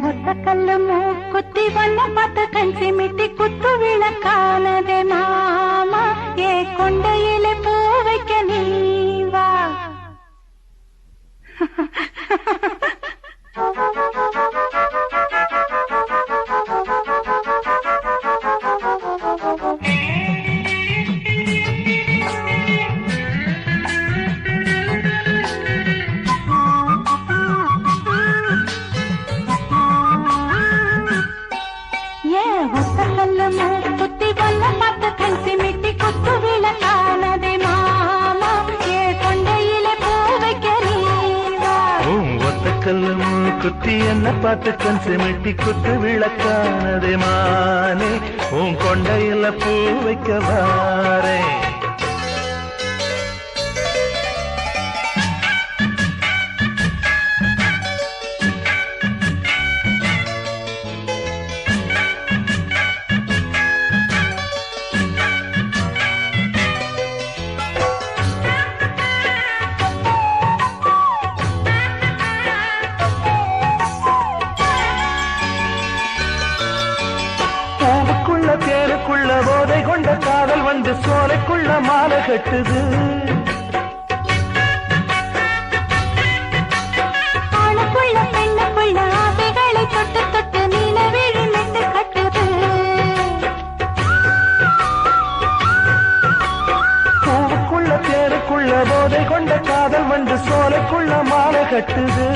ஒத்தக்கல்லு மூக்குத்தி வண்ண பார்த்து கண் சிமிட்டி குத்து விளக்கானதே மாமா ஏ கொண்டையிலே பூ வைக்க நீவா ஒத்தக்கல்லு மூக்குத்தி வண்ண பார்த்து கண் மூக்குத்தி என்ன பார்த்து கண் சிமிட்டி குத்து விளக்கானதே மானே உன் கொண்டையில பூ வைக்க வாரே தேருக்குள்ள போதை கொண்ட காதல் வந்து சோலைக்குள்ள மாலை கட்டுது ஆணுக்குள்ள பெண்ணுக்குள்ள ஆசைகளை தொட்டு தொட்டு நிலவிழி மெட்டு கட்டுது பூவுக்குள்ள தேருக்குள்ள போதை கொண்ட காதல் வந்து சோலைக்குள்ள மாலை கட்டுது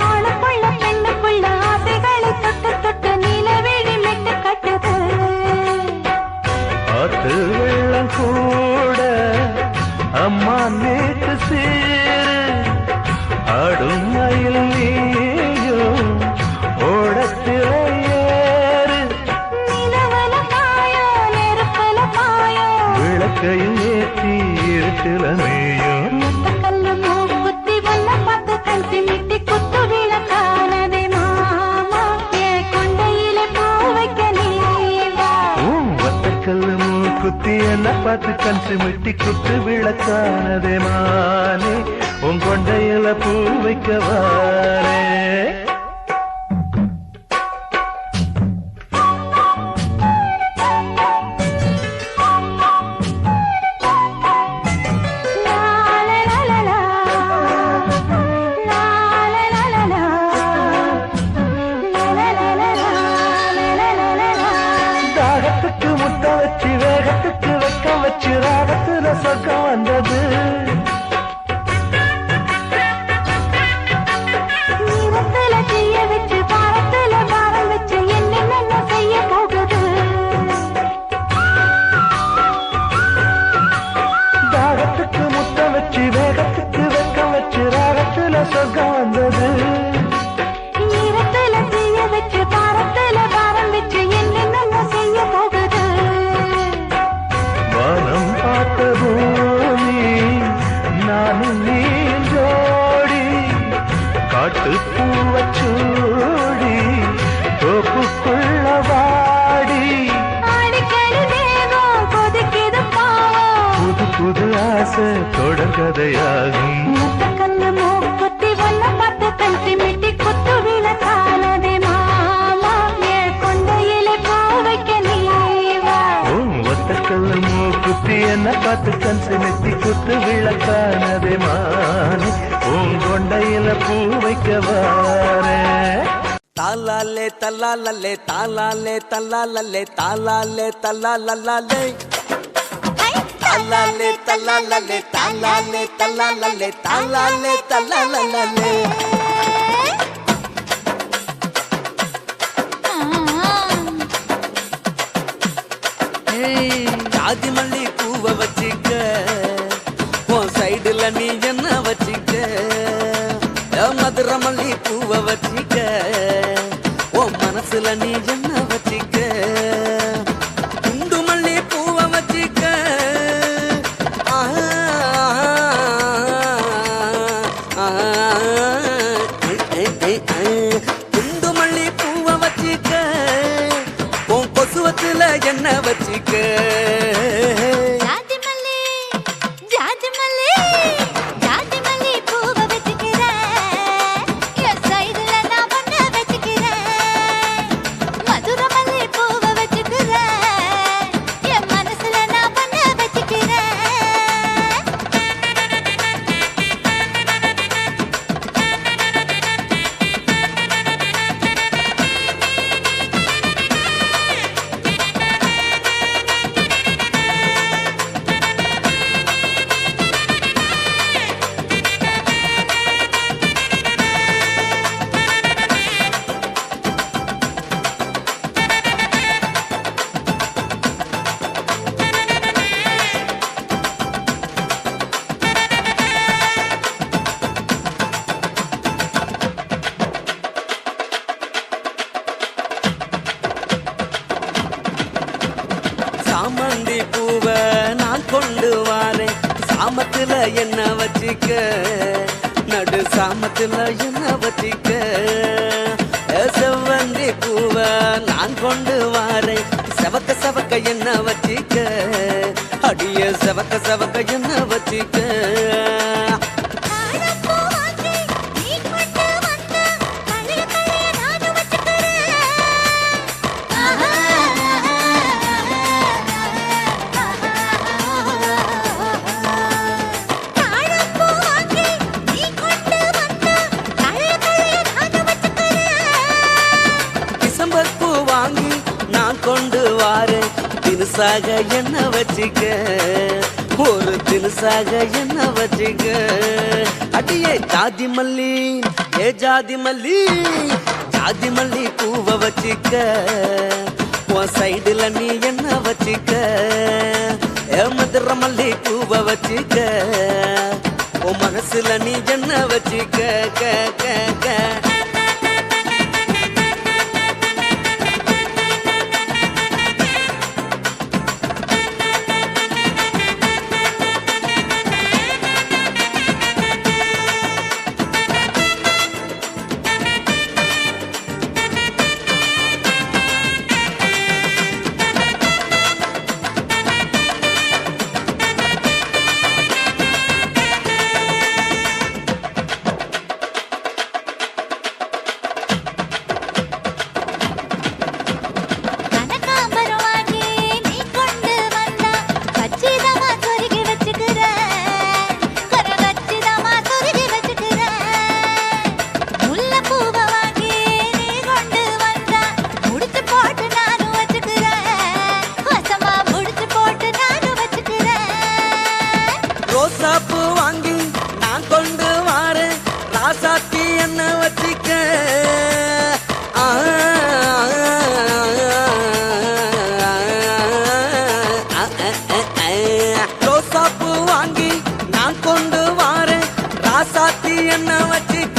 ஆணுக்குள்ள பெண்ணுக்குள்ள ஆசைகளை தொட்டு தொட்டு நிலவிழி மெட்டு கட்டுது ஆத்து வெள்ளம் கூட அம்மா நேற்று சேரு ஆடும் மயில் நீயும் ஓடத்தில ஏறு நிலவல பாயோ நெருப்பல பாயோ விளக்கையும் ஏற்றி இருட்டில மேயும் முத்தக்கல்லு மூக்குத்தி வல்ல பார்த்து கண் சிமிட்டி குத்து விளக்கானதே மாமா என் கொண்டையிலே பூ வைக்க நீவா வத்தக்கல்லு மூக்குத்தி என்ன பார்த்து கண் சிமிட்டி குத்து விளக்கானதே மானே உன் கொண்டையில பூ வைக்க வாரே தாகத்துக்கு முத்த வச்சு வேகத்துக்கு வெக்க வச்சு ராகத்துல சொர்க்கம் வந்தது நீரத்துல செய்ய வச்சு பாரத்துல பாரம் வச்சு என்னென்ன செய்ய போகுது தாகத்துக்கு முத்த வச்சு வேகத்துக்கு வெக்க வச்சு ராகத்துல சொர்க்கம் வந்தது நீரத்துல செய்ய வச்சு பாரத்துல பாரம் வச்சு என்னென்ன செய்ய போகுது வானம் பார்த்த பூமி நானும் நீ ஜோடி காட்டு பூவச்சூடி தோப்புக்குள்ள வாடி அடிக்கடி வேகம் கொதிக்குது பாவம் புது புது ஆசை தொடர்கதையாகும் முத்தக்கல்லு மூக்குத்தி வல்ல பார்த்து கண் சிமிட்டி குத்து விளக்கானதே மாமா என் கொண்டையிலே பூ வைக்க நீவா ஒத்தக்கல்ல மூக்குத்தி என்ன பார்த்து கண் சிமிட்டி குத்து விளக்கானதே மானே உன் கொண்டையில பூ வைக்க வாரே தாலாலே தல்லாலே தாலாலே தல்லாலே தாலாலே தல்லாலே தாலாலே தல்லாலே தாலாலே தல்லாலே தாலாலே தல்லாலே ஜாதி மல்லி பூவை வச்சிக்க உன் சைடுல நீ என்ன வச்சிக்க மதுரை மல்லி பூவை வச்சிக்க உன் மனசுல நீ என்ன வச்சிக்க குண்டு மல்லி பூவை வச்சிக்க குண்டு மல்லி பூவை வச்சிக்க உன் கொசுவத்துல என்ன வச்சிக்க ஜாதி மல்லி ஜாதி மல்லி ஜாதி மல்லி பூவை வச்சுக்கிறேன் என் சைடுல நான் ஒண்ணு வச்சுக்கிறேன் சாமத்துல என்ன வச்சிக்க நடு சாமத்துல என்ன வச்சிக்க செவ்வந்தி பூவ நான் கொண்டு வாரேன் செவக்க செவக்க என்ன வச்சிக்க அடிய செவக்க செவக்க என்ன வச்சிக்க டிசம்பர் பூ வாங்கி நான் கொண்டு வாரேன் தினுசாக என்ன வச்சிக்க ஒரு தினுசாக என்ன வச்சிக்க அடியே ஜாதி மல்லி ஏ ஜாதி மல்லி ஜாதி மல்லி பூவ வச்சிக்க உன் சைடுல நீ என்ன வச்சிக்க ஏ மதுர மல்லி பூவ வச்சிக்க உன் மனசுல நீ என்ன வச்சிக்க க க க ரோசாப்பூ வாங்கி நான் கொண்டு வாரேன் ராசாத்தி என்ன வச்சிக்க ரோசாப்பூ வாங்கி நான் கொண்டு வாரேன் ராசாத்தி என்ன வச்சிக்க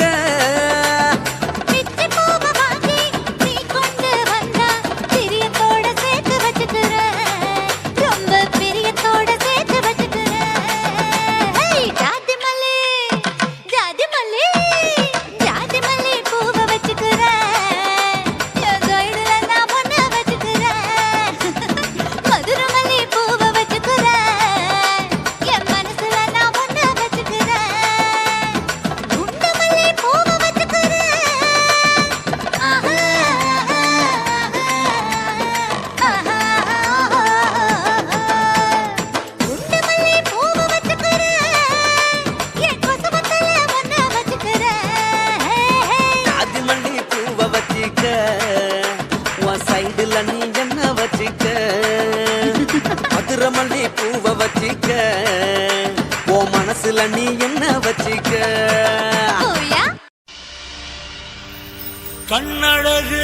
நீ என்ன வச்சிக்க மதுர மல்லி பூவ வச்சிக்க ஓ மனசுல நீ என்ன வச்சிக்க கண்ணழகு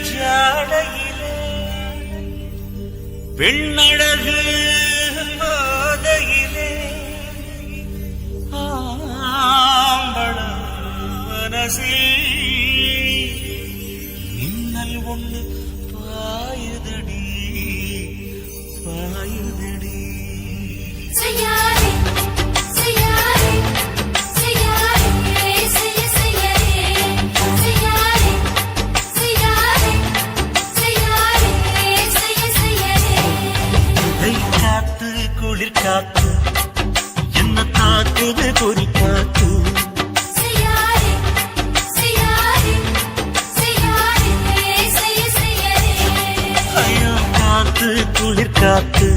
ஜாடையிலே பெண்ணழகு போதையிலே ஆம்பள மனசில் மின்னல் ஒண்ணு பாயுதடி பாயுதடி செய்யாரே செய்யாரே செய்யாரே செய்யாரே செய்யாரே செய்யாரே செய்யாரே செய்யாரே காத்து குளிர் காத்து என்ன தாக்குது பொறி காத்து குளிர் காத்து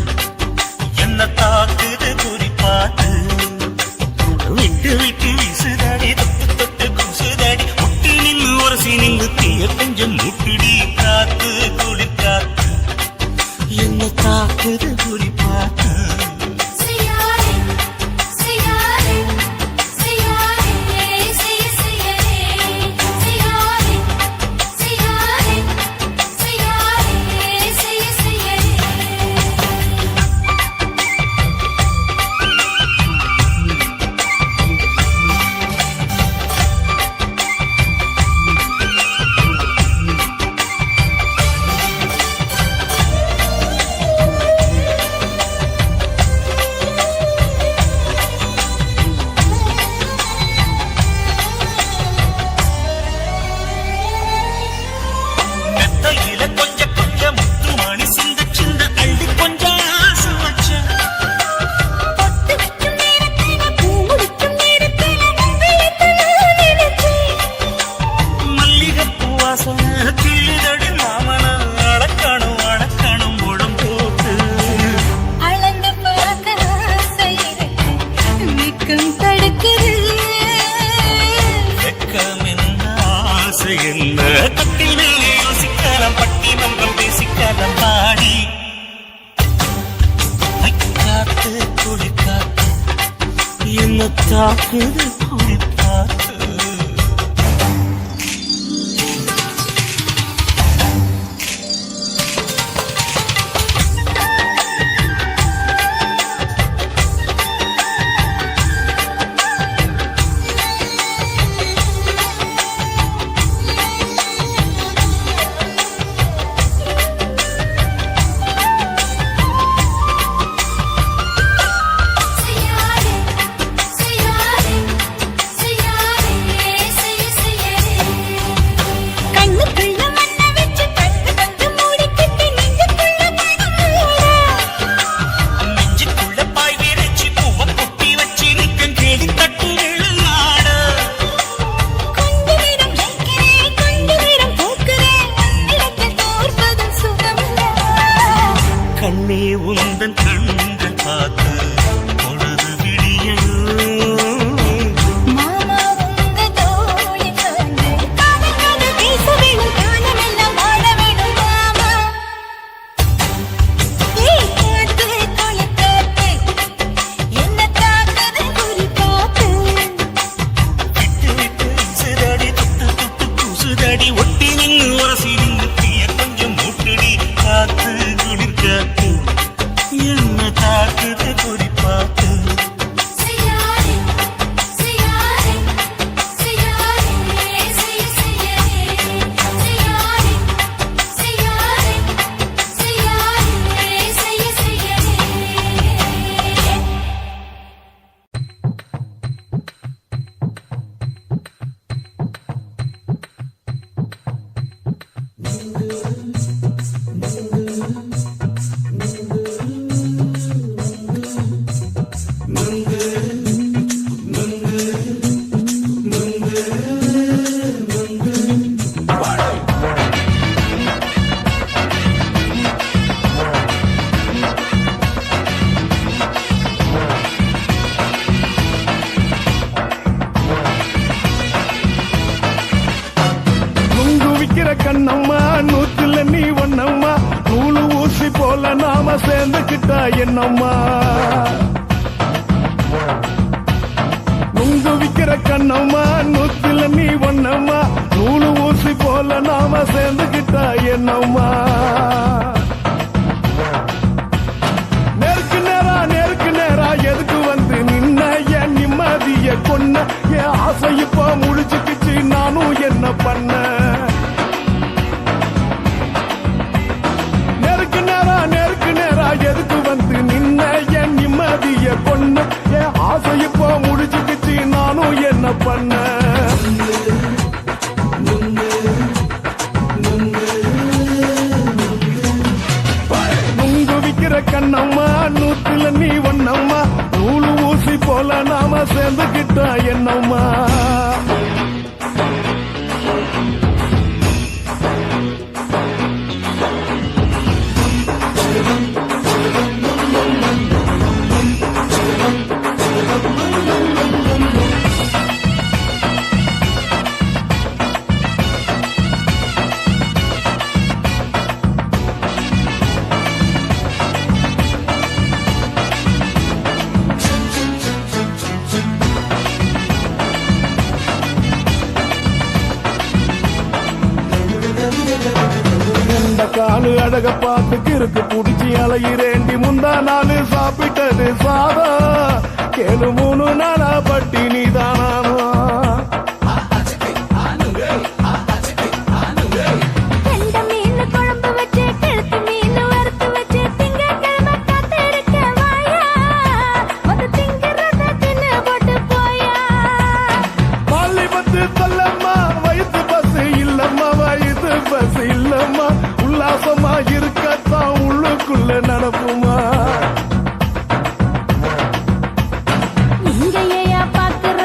என்ன தாக்குது குறி பார்த்து விட்டு விட்டு வீசுதாடி தொட்டு தொட்டு குசுதாடி முட்டி நின்று உரசி நின்று தீய கொஞ்சம் முட்டிடி காத்து குளிர் காத்து என்ன தாக்குது குறி பார்த்து தாக்குது குறிப்பாத்து கண்ணே உந்தன் கண்கள் பார்த்து பொழுது விடியணும் மாமா உங்க தோழி கண்டு காதல் காதல் பேச வேணும் காலமெல்லாம் வாழ வேணும் மாமா ஏய் காத்து கொலை காத்து என்ன தாக்குது குறிப்பாத்து விட்டு விட்டு சுதடி தொட்டு தொட்டு குசுதடி ஒட்டி நின்று உரசி நின்று தீய கொஞ்சம் மூட்டுடி காத்து குளிர் காத்து என்ன தாக்குது குறிப்பாத்து செய்யாதே செய்யாதே செய்யாதே செய்யாதே செய்யாதே செய்யாதே செய்யாதே நுங்கு விக்கிற கண்ணம்மா நூத்துல நீ ஒன்னம்மா நூலு ஊசி போல நாம சேர்ந்துக்கிட்டா என்னம்மா நுங்கு விக்கிற கண்ணம்மா நூத்துல நீ ஒன்னம்மா நூலு ஊசி போல நாம சேர்ந்துக்கிட்டா என்னம்மா நேருக்கு நேரா எதுக்கு வந்து நின்ன என் நிம்மதிய கொன்ன என் ஆசை இப்ப முடிச்சுக்கிச்சு நானும் என்ன பண்ண நேருக்கு நேரா எதுக்கு வந்து நின்ன என் நிம்மதிய கொன்ன என் ஆசை இப்ப முடிச்சுக்கிச்சு நானும் என்ன பண்ண நுங்கு விக்கிற கண்ணம்மா நூத்துல நீ ஒன்னம்மா நூலு ஊசி போல நாம சேர்ந்துக்கிட்டா என்னம்மா காலு அழக பார்த்து கிறுக்கு புடிச்சி அலையிறேண்டி முந்தா நாலு சாப்பிட்டது சாதம் கேளு 3 நாளா பட்டினி தானானோ கண்ட மீன் குழம்பு வச்சு கெளுத்து மீன் வறுத்து வச்சு திங்கட்கிழமை காத்திருக்க வாயா வந்து திங்கிறத தின்னு போட்டு போயா பள்ளி பத்து சொல்லம்மா வயிற்று பஸ் இல்லம்மா வயிற்று பஸ் இல்லம்மா உல்லாசமா இருக்கத்தான் உள்ளுக்குள்ள நடப்புமா நீங்க ஏயா பாக்குற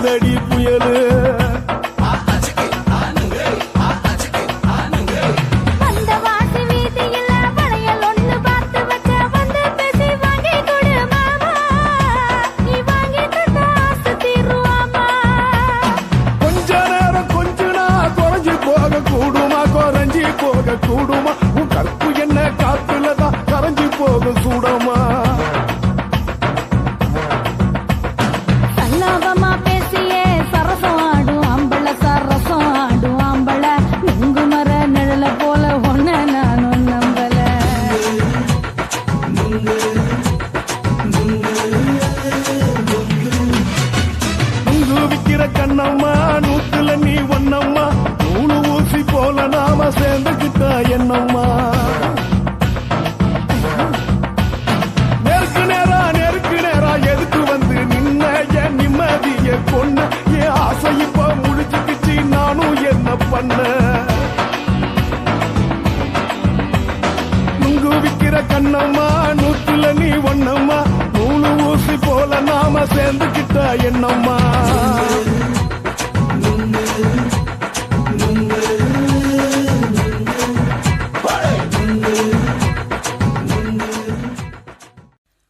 அடிக்குதடி புயலு அந்த வாசி வீதியில வளையல் ஒண்ணு பார்த்து வச்ச வந்து பேசி வாங்கி கொடு மாமா நீ வாங்கி தந்த ஆசை தீருவாமா கொஞ்ச நேரம் கொஞ்சனா குறைஞ்சு போக கூடுமா குறைஞ்சி போக கூடுமா உன் கற்பு என்ன காத்துலதான் கரைஞ்சி போக சூடமா சல்லாபமா பேசியே சரசம் ஆடும் அம்பள சரசம் ஆடும் அம்பள நுங்கு மர நிழல போல ஒன்ன நானும் நம்பல உங்கு விக்கிற கண்ணம்மா நூத்துல நீ ஒன்னம்மா நூலு ஊசி போல நாம சேர்ந்துக்கிட்டா என்னம்மா நெருக்கு நேரா எதுக்கு வந்து நின்ன என் நிம்மதிய கொன்ன என் ஆசை இப்ப முடிச்சுக்கிச்சு நானும் என்ன பண்ண நுங்கு விக்கிற கண்ணம்மா நூத்துல நீ ஒன்னம்மா நூலு ஊசி போல நாம சேர்ந்துக்கிட்டா என்னம்மா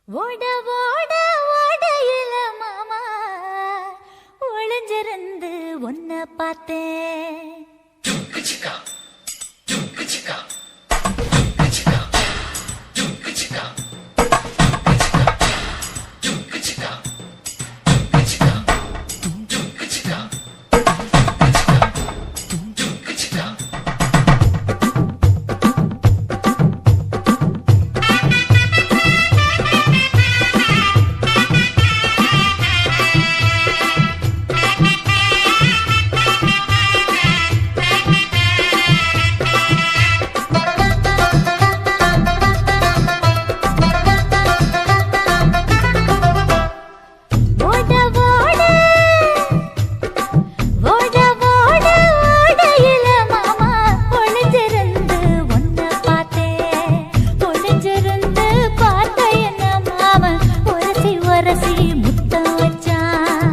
ஓட ஓட ஓடையில மாமா ஒளிஞ்சிருந்து ஒன்ன பார்த்தேன் ஓட ஓட ஓட ஓட ஓடையில மாமா ஒளிஞ்சிருந்து ஒன்ன பார்த்தேன் ஒளிஞ்சிருந்து பார்த்த என்ன மாமா உரசி உரசி முத்தம் வச்சான்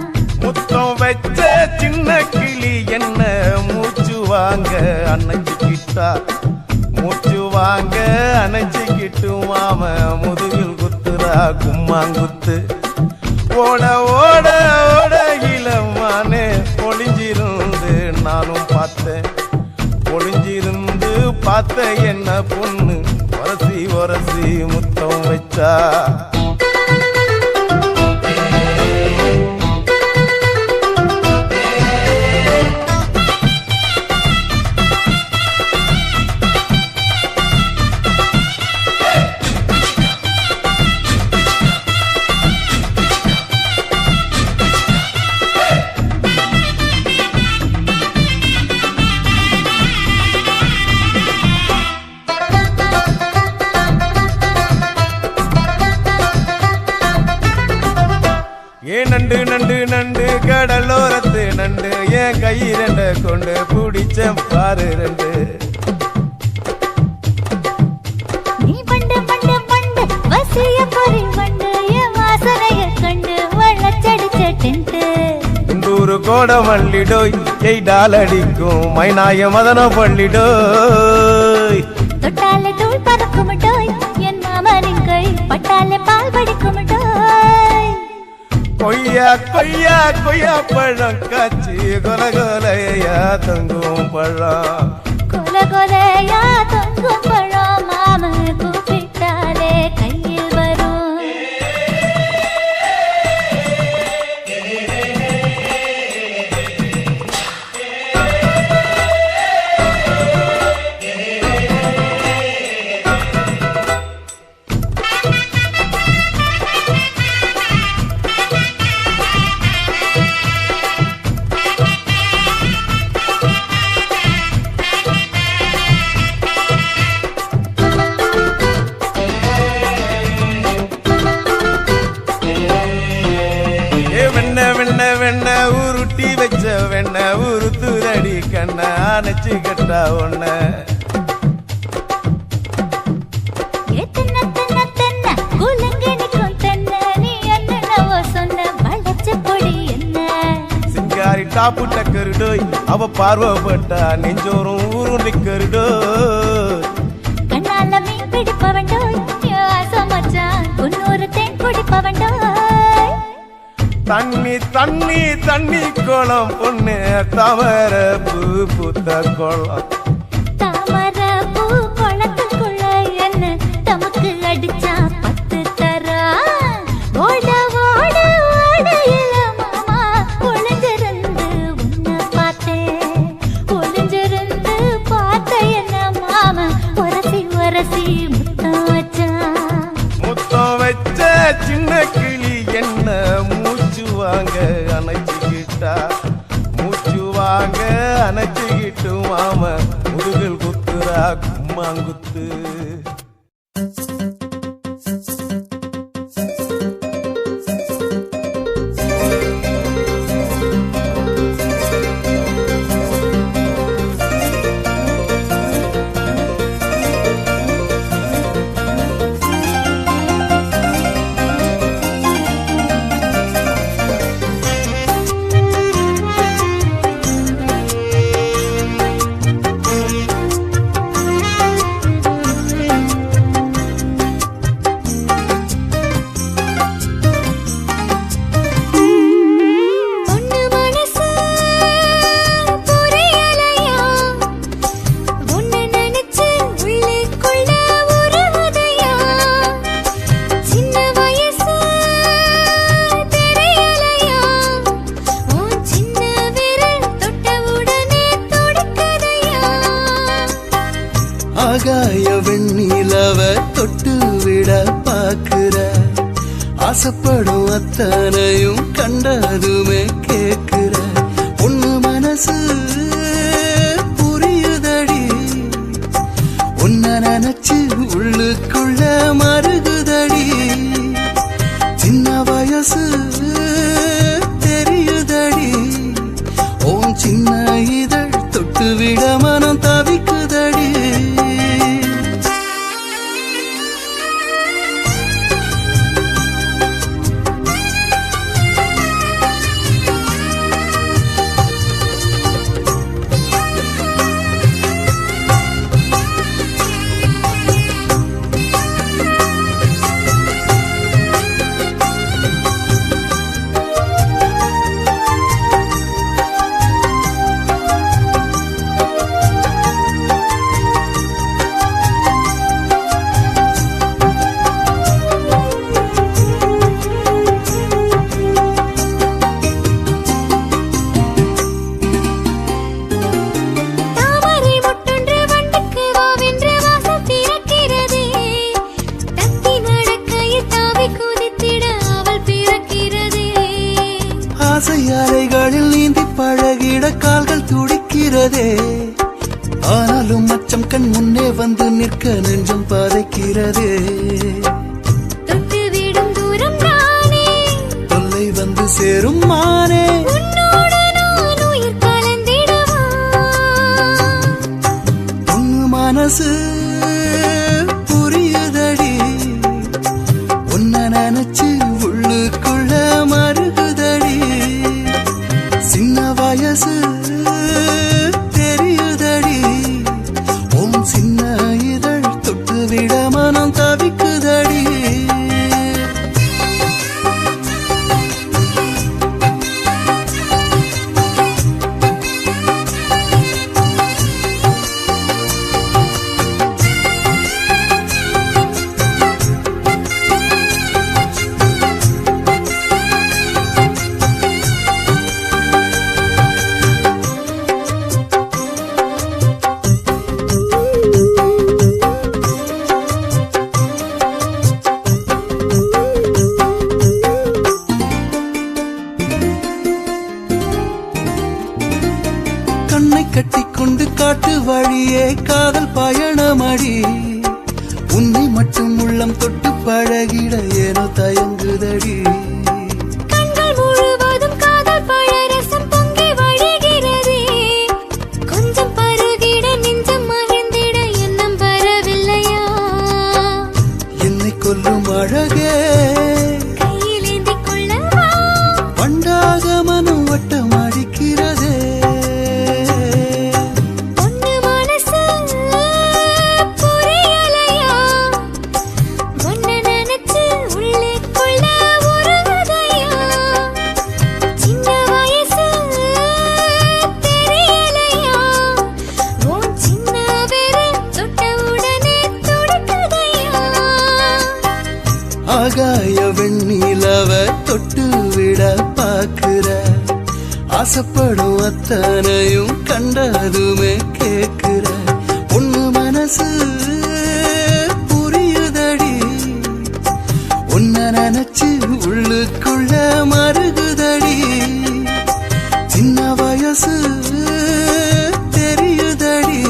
முத்தம் வச்ச சின்ன கிளி என்ன மூச்சு வாங்க அணைச்சிக்கிட்டா மூச்சு வாங்க அணைச்சிக்கிட்டு மாம முதுகில் குத்துறா கும்மாங்குத்து ஓட ஓட ஓட இளமானே ஒளிஞ்சிருந்து நானும் பார்த்தேன் ஒளிஞ்சிருந்து பார்த்த என்ன பொண்ணு உரசி உரசி முத்தம் வச்சா நண்டு நண்டு நண்டு கடலோரத்து நண்டு என் கை ரெண்ட கொண்டு பிடிச்ச பாரு ரெண்டு நீ பண்டு பண்டு பண்டு வசிய பொறி பண்டு என் வாசனைய கண்டு வளச்சடிச்ச டென்ட் இந்தூரு கோட மல்லிடோய் எய்டால் அடிக்கும் மைனாய மதன பள்ளிடோய் தொட்டாலே தூள் பறக்கும் டோய் என் மாமனின் கை பட்டாலே பால் படிக்கும் டோய் கொய்யா கொய்யா கொய்யா பழம் காய்ச்சி கொல கொலையா தங்கும் பழம் கொல கொலையா தொங்கும் பழம் மாம கூப்பிட்டாலே கையில் வரும் வெண்ண உருட்டி வச்ச வெண்ண உருத்துரடி கண்ண அணைச்சு கட்டா ஒண்ண டாப்பு டக்கருடோய் அவ பார்வப்பட்டா நெஞ்சோறும் ஊரும் நிக்கருடோய் கண்ணால மீன் பிடிப்பவண்டோய் மச்சான் உன்னொரு தேன் குடிப்பவண்டோய் தண்ணி தண்ணி தண்ணி கோலம் பொண்ணு தாமர பூ பூத்த கோலம் தாமர பூ குளத்துக்குள்ள என்ன தமக்கு அடிச்சா 10 தரா ஓட ஓட ஓடையில மாமா ஒளிஞ்சிருந்து உன்னை பார்த்தேன் ஒளிஞ்சிருந்து பார்த்த என்ன மாமா உரசி உரசி முத்தம் வச்சான் முத்தம் வச்ச சின்ன கிளி என்ன மூச்சு வாங்க அணைச்சிக்கிட்டா மூச்சு வாங்க அணைச்சிக்கிட்டு மாம முதுகில் குத்துரா கும்மாங்குத்து ஆகாய வெண்ணிலவ தொட்டு விட பாக்குற ஆசைப்படும் அத்தனையும் கண்டதுமே கேக்குற பொண்ணு மனசு புரியுதடி உன்ன நினைச்சு உள்ளுக்குள்ள மருகுதடி சின்ன வயசு தெரியுதடி ஓன் சின்ன இதழ் தொட்டு விட மனம் தவிக்குதடி ஆசையாலைகளில் நீந்தி பழகிட கால்கள் துடிக்கிறதே ஆனாலும் மச்சம் கண் முன்னே வந்து நிற்க நெஞ்சம் பாதைக்கிறதே தொட்டு விடும் தூரம் நானே தொல்லை வந்து சேரும் மானே உன்னோடு நான் உயிர் கலந்திடவா உன் மனசு புரியுதடி உன்னை நினைச்சு உள்ளுக்குள்ள மருகுதடி சின்ன வயசு தெரியுதடி உன் சின்ன இதழ் தொட்டு விட மனம் தவிக்குதடி கண்ணை கட்டிக்கொண்டு காட்டு வழியே காதல் பயணமடி உன்னை மட்டும் உள்ளம் தொட்டு பழகிட ஏனோ தயங்குதடி கண்கள் முழுவதும் காதல் பழரசம் பொங்கி வழிகிறதே கொஞ்சம் பருகிட நெஞ்சம் மகிழ்ந்திட எண்ணம் வரவில்லையா என்னை கொல்லும் அழகே கையில் ஏந்தி கொள்ளவா பண்டாக மனம் வட்டம் அடிக்கிற ஆசைப்படும் அத்தனையும் கண்டதுமே கேக்குற பொண்ணு மனசு புரியுதடி உன்னை நினைச்சு உள்ளுக்குள்ள மருகுதடி சின்ன வயசு தெரியுதடி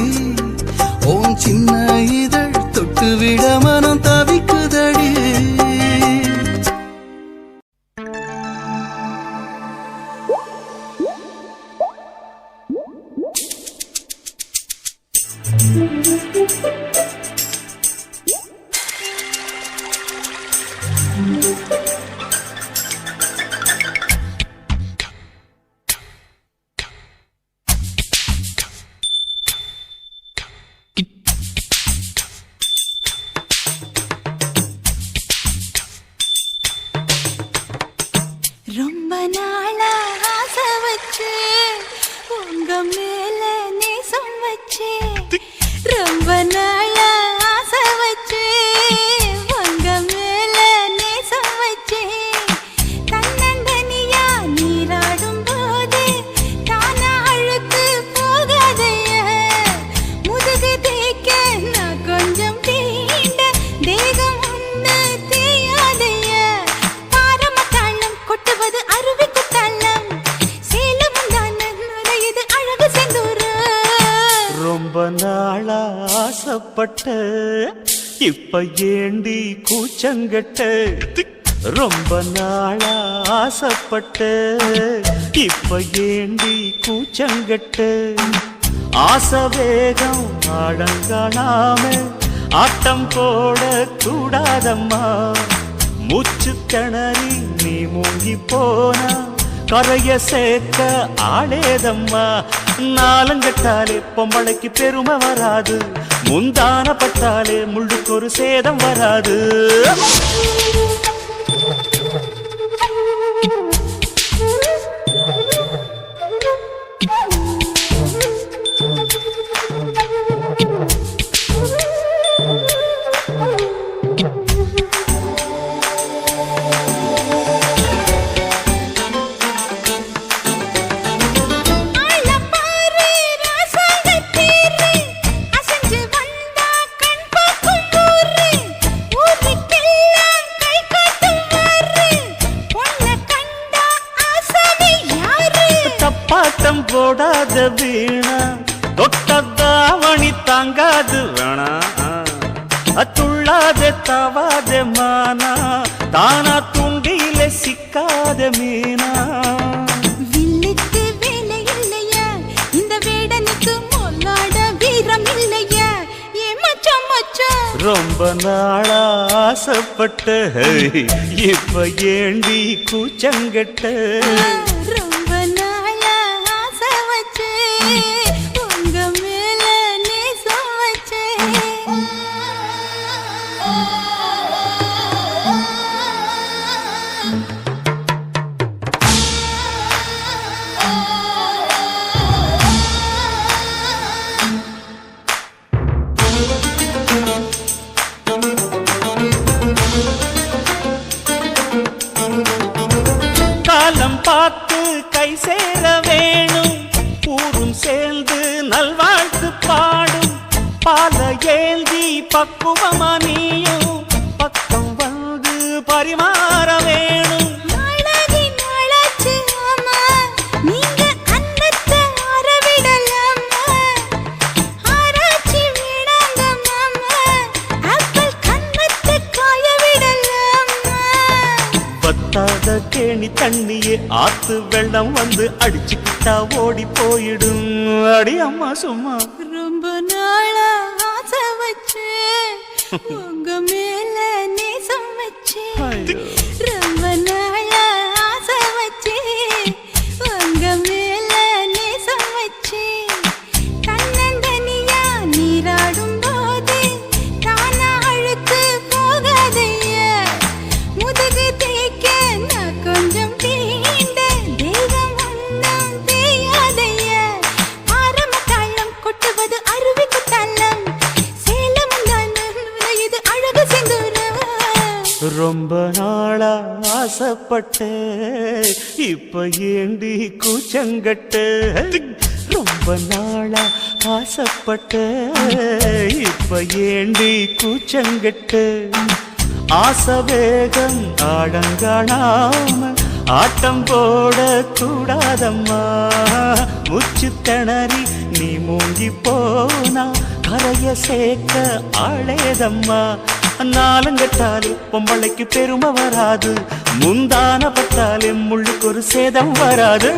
ஓன் சின்ன இதழ் தொட்டு விட மனம் தவிக்குதடி ரொம்ப நாளா ஆசை வச்சு உங்க மேல நேசம் வச்சு ரொம்ப நாளா ஆசை வச்சு உங்க மேல நேசம் வச்சு தன்னந்தனியா நீராடும் போது தானா அழுத்து போகாதைய முதுகு தேய்க்க நான் கொஞ்சம் தீண்ட தேகம் ஒன்று தேயாதைய பாரமத்தாளம் கொட்டுவது அருவி குத்தாளம் சேலமும் தான நுரையுது அழகு செந்தூர ரொம்ப நாளா ஆசைப்பட்ட இப்ப ஏண்டி கூச்சங்கட்ட ரொம்ப நாளா ஆசைப்பட்ட இப்ப ஏண்டி கூச்சங்கட்ட ஆசை வேகம் அடங்கானாம ஆட்டம் போட கூடாதம்மா மூச்சு திணறி நீ மூங்கி போனா கரைய சேர்க்க ஆளேதம்மா நாலங்கட்டாலே பொம்பளைக்கு பெருமை வராது முந்தான பட்டாலே முள்ளுக்கு ஒரு சேதம் வராது பாட்டம் போடாத வீணா தொட்டதாவணி தாங்காது வேணா துள்ளாத தவாத மானா தானா துண்டியில சிக்காத மீனா வில்லுக்கு வேலை இல்லையா இந்த வேடனுக்கு மொல்லாட வீரம் இல்லையா ஏ மச்சான் மச்சான் ரொம்ப நாளா ஆசைப்பட்ட இப்ப ஏண்டி கூச்சங்கட்ட ரொம்ப நாளா ஆசை வச்சு உங்க மேல நேசம் வச்சு காலம் பார்த்து கை சேர வேணும் ஊரும் சேர்ந்து நல்வாழ்த்து பாடும் பால ஏந்தி பக்குவமா நீயும் பக்கம் வந்து பரிமாற வேணும் நாளாகி நாளாச்சு ஆமா நீங்க அன்னத்தை ஆரவிடலாமா ஆராய்ச்சி விடாங்க மாமா ஆப்பிள் கண்ணத்தை காய விடலாமா பத்தாத கேணி தண்ணியே ஆத்து வெள்ளம் வந்து அடிச்சுக்கிட்டா ஓடி போயிடும் அடி அம்மா சும்மா ரொம்ப நாளா ஆசை வச்சு உங்க மேல நேசம் வச்சு ரொம்ப நாளா ஆசை வச்சு உங்க மேல நேசம் வச்சு தன்னந்தனியா நீராடும் போது தானா அழுத்து போகாதைய முதுகு தேய்க்க நான் கொஞ்சம் தீண்ட தேகம் ஒன்றும் தேயாதைய பாரமத்தாளம் கொட்டுவது அருவி குத்தாளம் சேலமும் தான் நுரையுது அழகு செஞ்ச ஆசைப்பட்ட இப்ப ஏண்டி கூச்சங்கட்ட ரொம்ப நாளா ஆசைப்பட்ட இப்ப ஏண்டி கூச்சங்கட்ட ஆசை வேகம் ஆடங்காணாம ஆட்டம் போட கூடாதம்மா முச்சு திணறி நீ மூங்கி போனா கரைய சேர்க்க ஆளேதம்மா நாலங்கட்டாலே பொம்பளைக்கு பெருமை வராது முந்தான பட்டாலே முள்ளுக்கு ஒரு சேதம் வராது